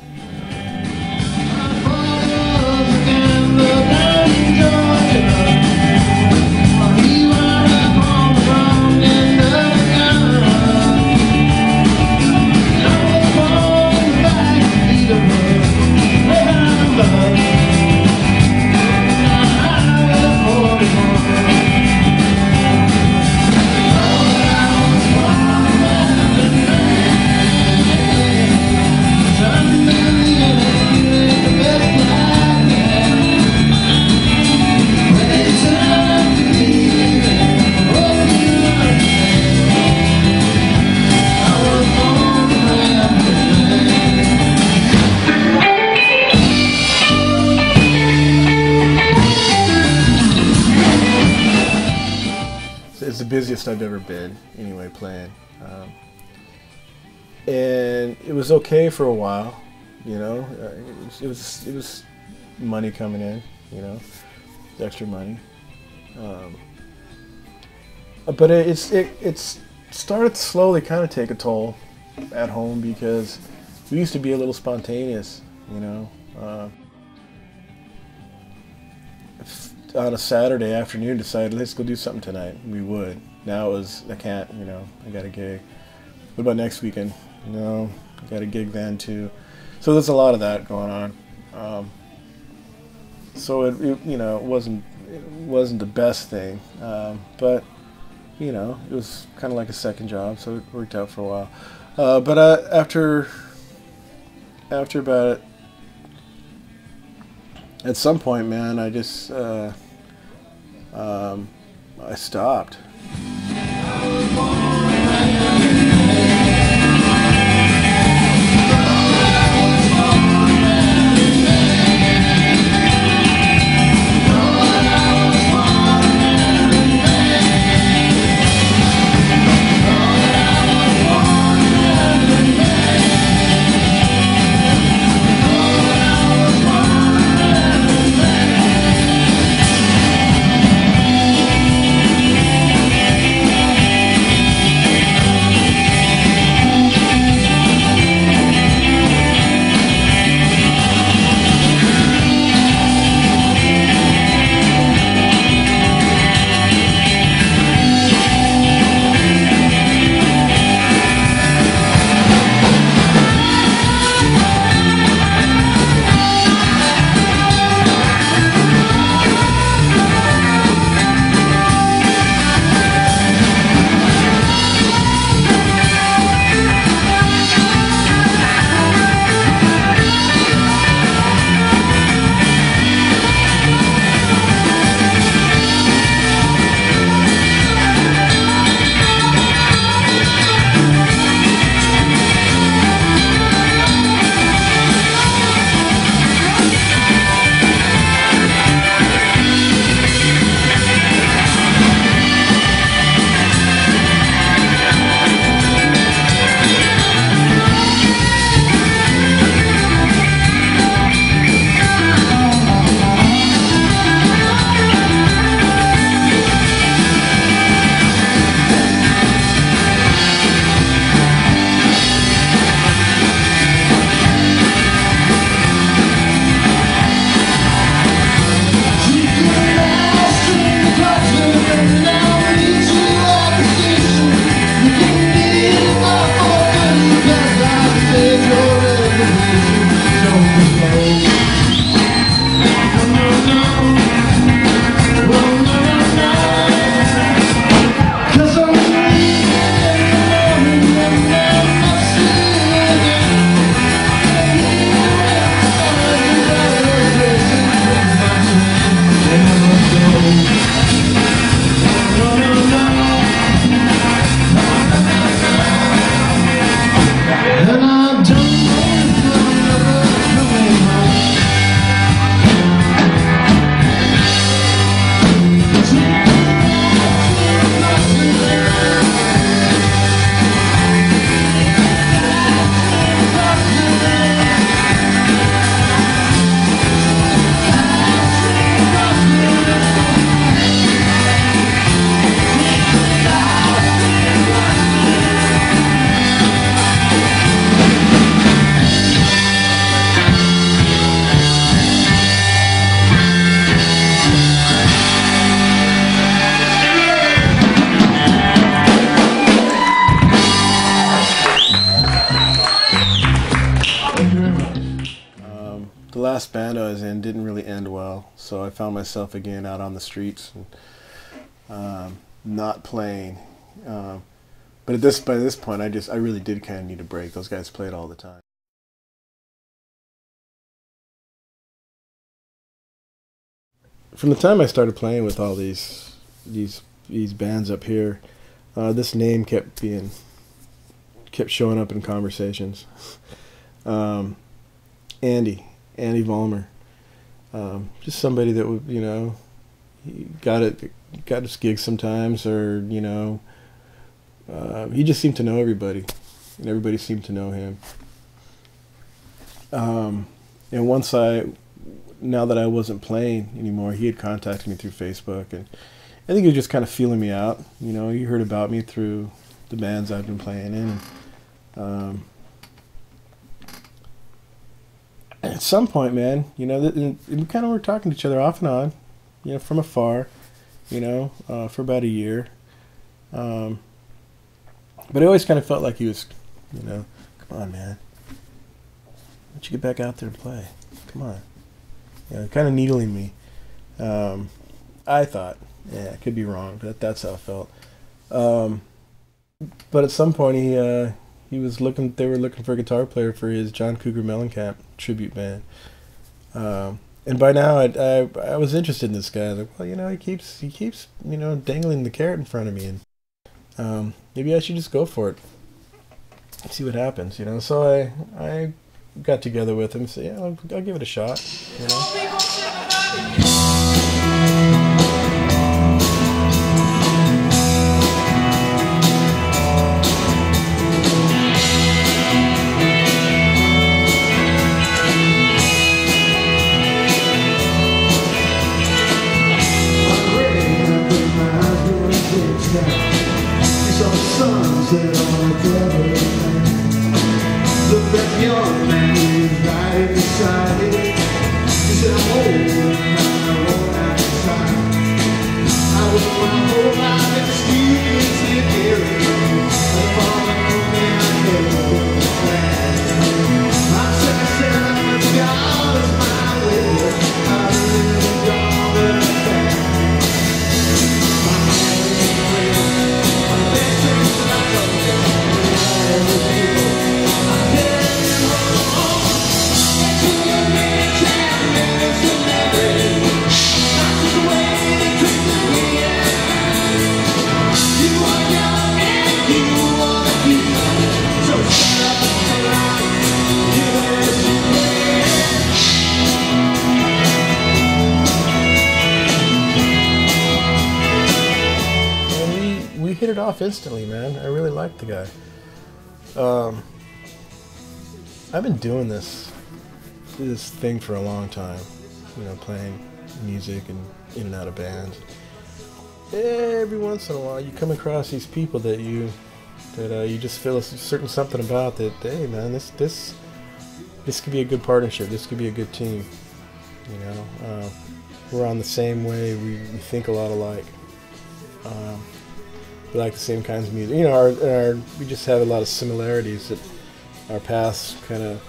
It's the busiest I've ever been, anyway, playing. And it was okay for a while, you know. It was money coming in, you know, extra money. But it started to slowly kind of take a toll at home because we used to be a little spontaneous, you know. On a Saturday afternoon decided, let's go do something tonight, we would. Now it was, I can't, you know, I got a gig. What about next weekend? No, I got a gig then too. So there's a lot of that going on. So it you know, it wasn't the best thing, but you know, it was kind of like a second job, so it worked out for a while. But after about, at some point, man, I just I stopped. in didn't really end well, so I found myself again out on the streets and not playing. But by this point, I really did kind of need a break. Those guys played all the time. From the time I started playing with all these bands up here, this name kept showing up in conversations. Andy Vollmer, just somebody that would, you know, he got his gigs sometimes, or you know, he just seemed to know everybody, and everybody seemed to know him. And now that I wasn't playing anymore, he had contacted me through Facebook, and I think he was just kind of feeling me out. You know, he heard about me through the bands I've been playing in. And at some point, man, you know, we kind of were talking to each other off and on, you know, from afar, you know, for about a year. But I always kind of felt like he was, you know, come on, man, why don't you get back out there and play? Come on. You know, kind of needling me. I thought, yeah, I could be wrong, but that's how I felt. But at some point, he was looking. They were looking for a guitar player for his John Cougar Mellencamp tribute band. And by now, I was interested in this guy. Like, well, you know, he keeps you know, dangling the carrot in front of me, and maybe I should just go for it. See what happens, you know. So I got together with him and said, yeah, I'll give it a shot, you know. Look, that young man who's right beside it. He said, I'm old and I won't outside. I was my whole life in studiously hearing the falling on me, I never been a fan. I said, I'm a God is my witness. I live in God and a fan. My man is a friend. My best things that I know. We hit it off instantly, man. I really liked the guy. I've been doing this thing for a long time, you know, playing music and in and out of bands. Every once in a while, you come across these people that you just feel a certain something about that. Hey, man, this could be a good partnership. This could be a good team. You know, we're on the same way. We think a lot alike. We like the same kinds of music. You know, we just have a lot of similarities. That our paths kind of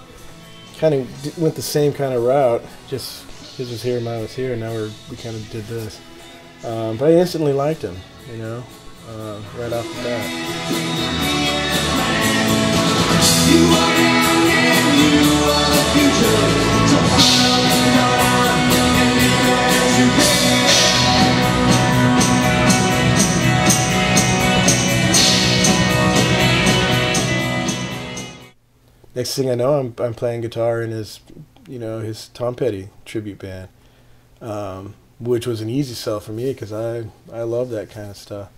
went the same kind of route. Just his was here and mine was here, and now we kind of did this. But I instantly liked him. You know, right off the bat. You are young and you are the future. So follow me on and live as you can. Next thing I know, I'm playing guitar in his, you know, his Tom Petty tribute band, which was an easy sell for me because I love that kind of stuff.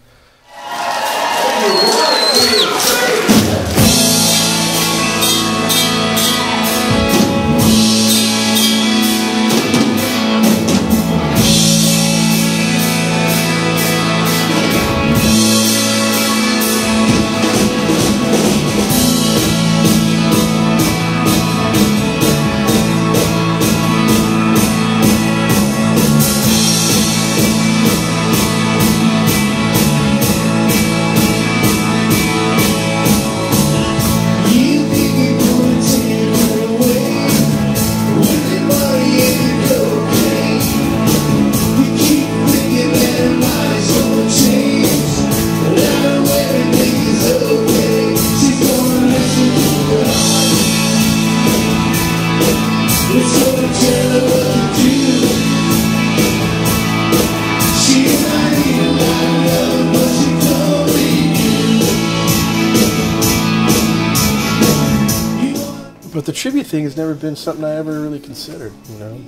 But the tribute thing has never been something I ever really considered, you know.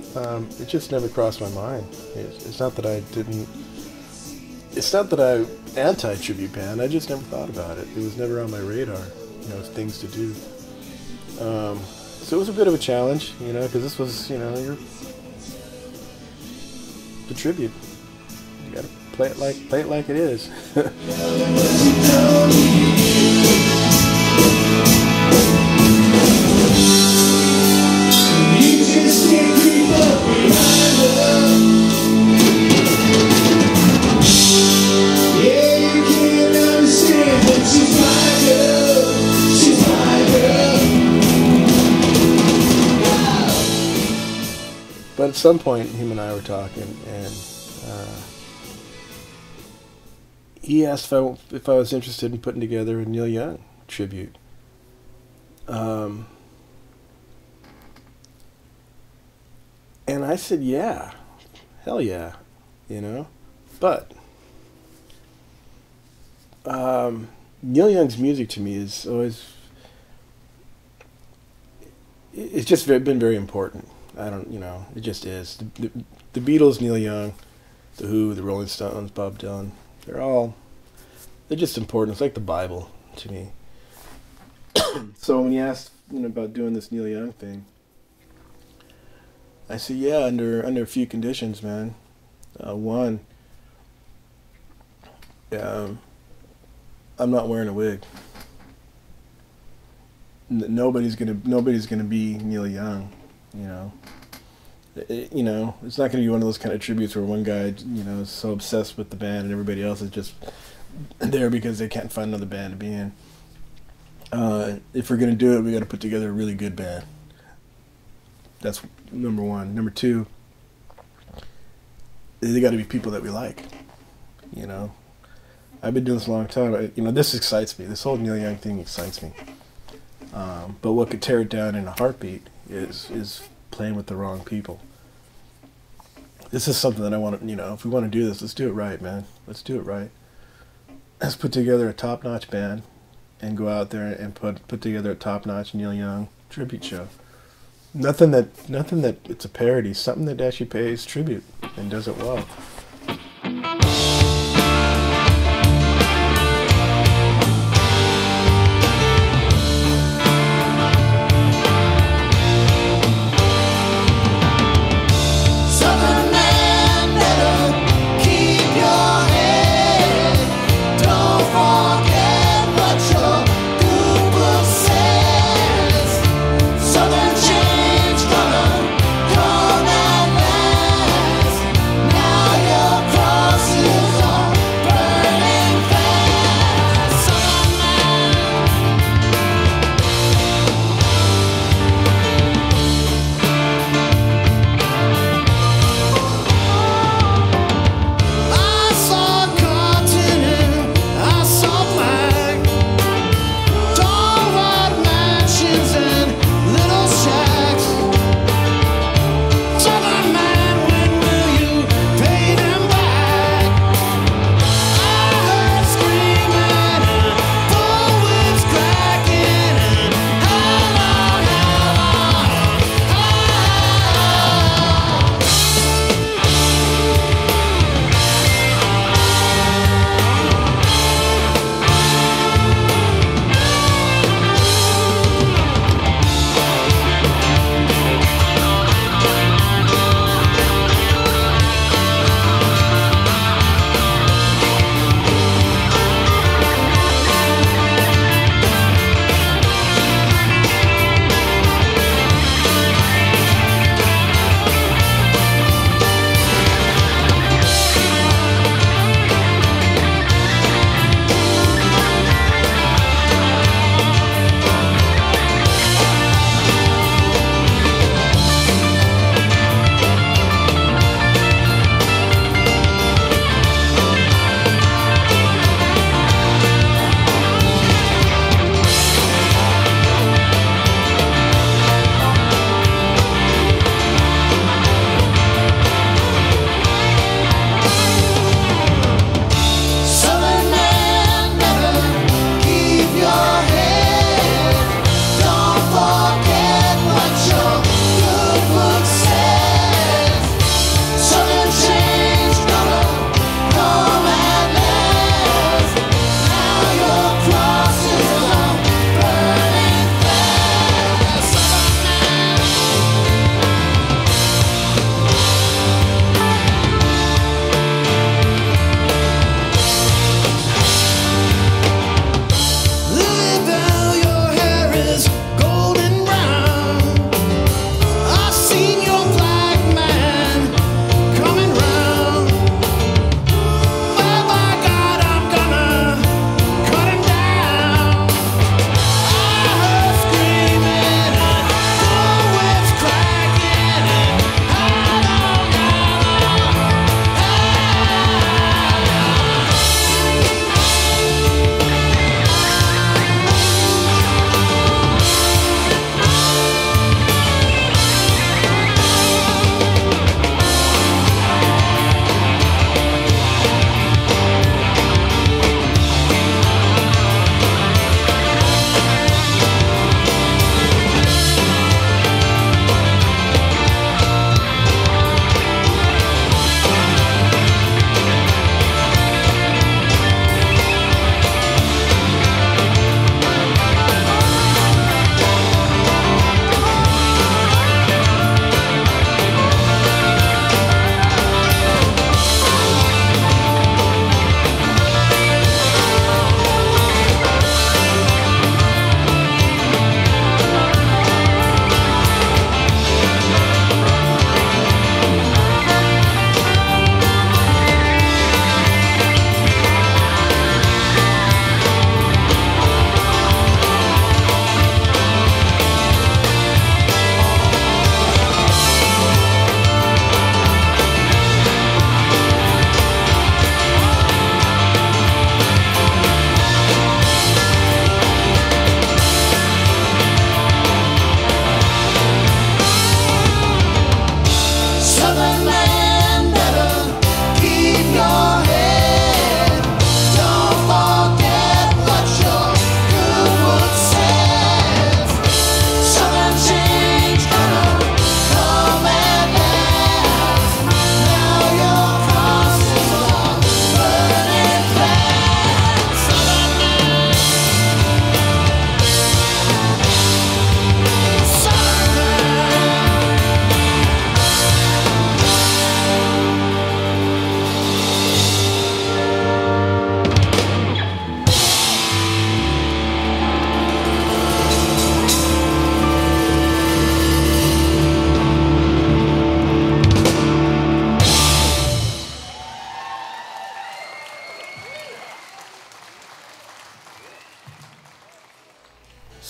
It just never crossed my mind. It's not that I didn't... It's not that I'm anti-tribute band. I just never thought about it. It was never on my radar, you know, things to do. So it was a bit of a challenge, you know, because this was, you know, the tribute. You gotta play it like it is. But at some point, him and I were talking, and he asked if I was interested in putting together a Neil Young tribute. And I said, yeah, hell yeah, you know. But Neil Young's music to me is always, it's just been very important. I don't, you know, it just is. The Beatles, Neil Young, The Who, the Rolling Stones, Bob Dylan, they're just important. It's like the Bible to me. So when you asked, you know, about doing this Neil Young thing, I said, yeah, under a few conditions, man. One, I'm not wearing a wig. Nobody's gonna be Neil Young. You know, it's not going to be one of those kind of tributes where one guy, you know, is so obsessed with the band and everybody else is just there because they can't find another band to be in. If we're going to do it, we got to put together a really good band. That's number one. Number two, they got to be people that we like. You know, I've been doing this a long time. You know, this excites me. This whole Neil Young thing excites me. But what could tear it down in a heartbeat is playing with the wrong people. This is something that I want to, you know, if we want to do this, let's do it right, man. Let's do it right. Let's put together a top-notch band and go out there and put together a top-notch Neil Young tribute show. Nothing that it's a parody, something that actually pays tribute and does it well. Now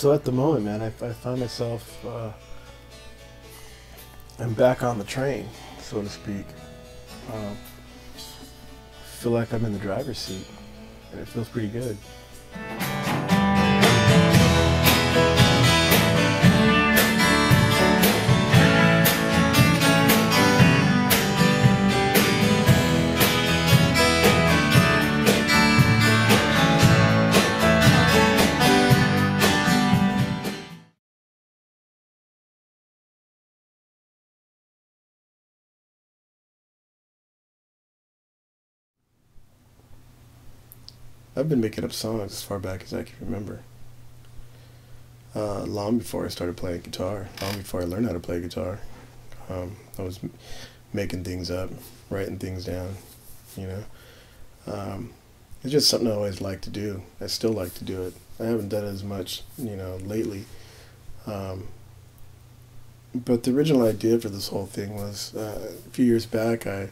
So at the moment, man, I find myself, I'm back on the train, so to speak. Feel like I'm in the driver's seat, and it feels pretty good. I've been making up songs as far back as I can remember. Long before I started playing guitar, long before I learned how to play guitar. I was making things up, writing things down, you know. It's just something I always liked to do. I still like to do it. I haven't done it as much, you know, lately. But the original idea for this whole thing was, a few years back, I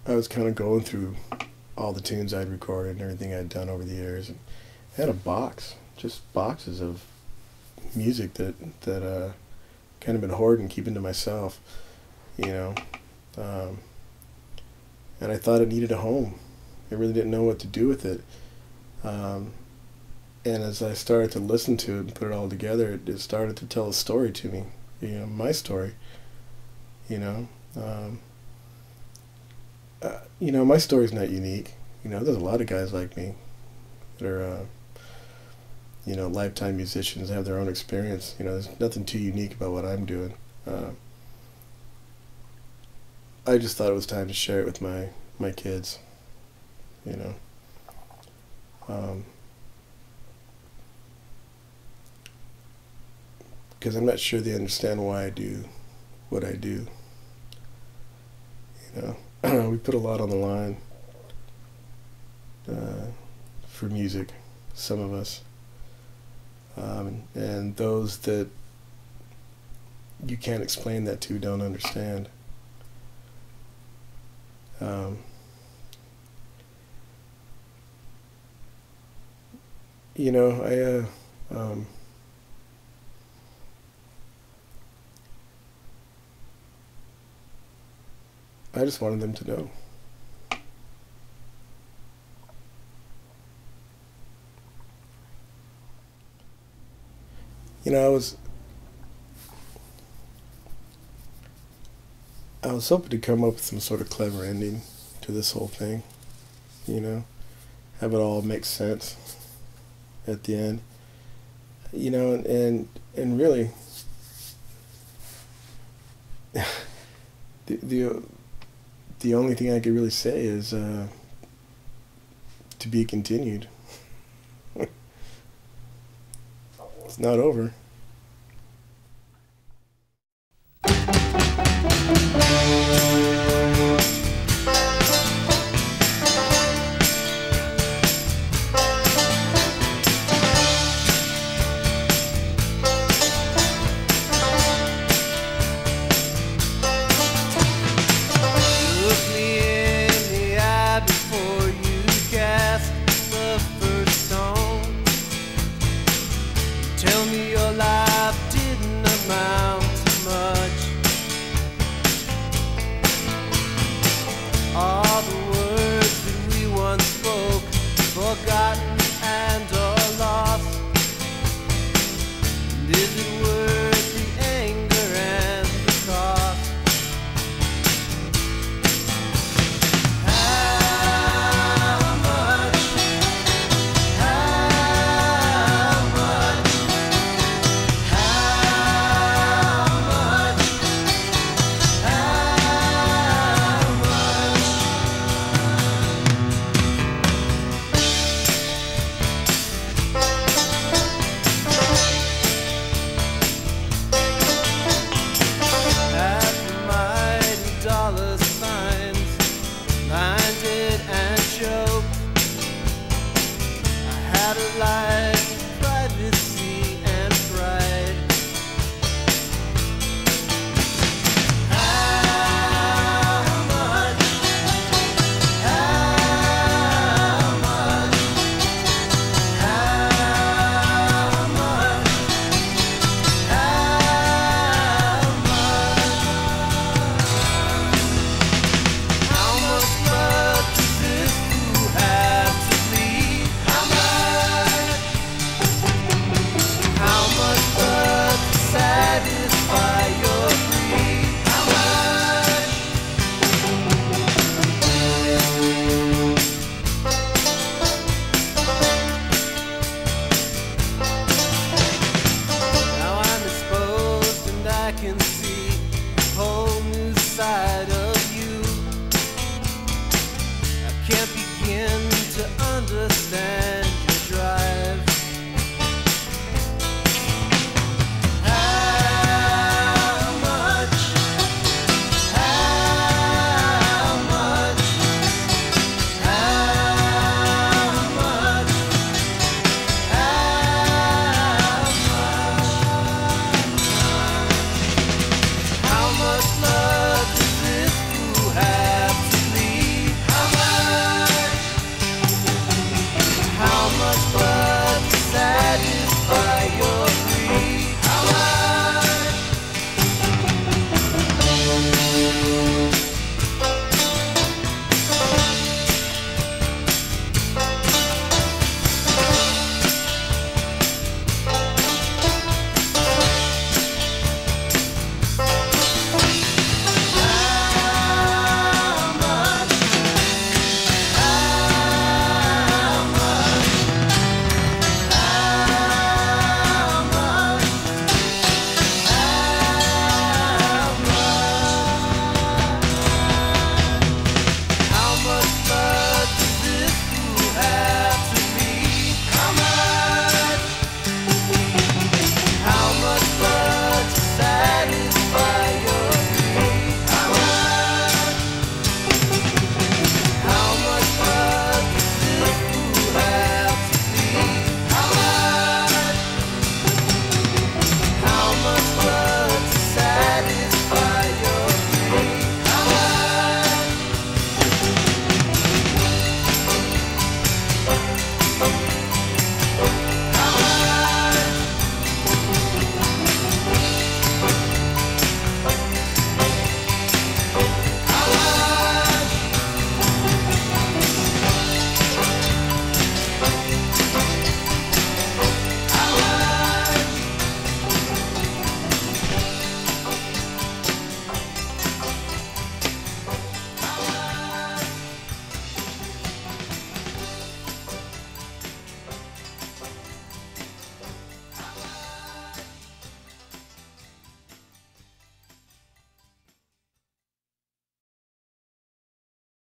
was kind of going through all the tunes I'd recorded and everything I'd done over the years, and I had a box, just boxes of music that kind of been hoarding, keeping to myself, you know, and I thought it needed a home. I really didn't know what to do with it, and as I started to listen to it and put it all together, it started to tell a story to me, you know, my story, you know. You know, my story's not unique. You know, there's a lot of guys like me that are, you know, lifetime musicians, have their own experience. You know, there's nothing too unique about what I'm doing. I just thought it was time to share it with my kids, you know. Because I'm not sure they understand why I do what I do, you know. We put a lot on the line for music, some of us, and those that you can't explain that to don't understand. You know, I just wanted them to know. You know, I was hoping to come up with some sort of clever ending to this whole thing, you know, have it all make sense at the end, you know, and really the only thing I could really say is to be continued. It's not over.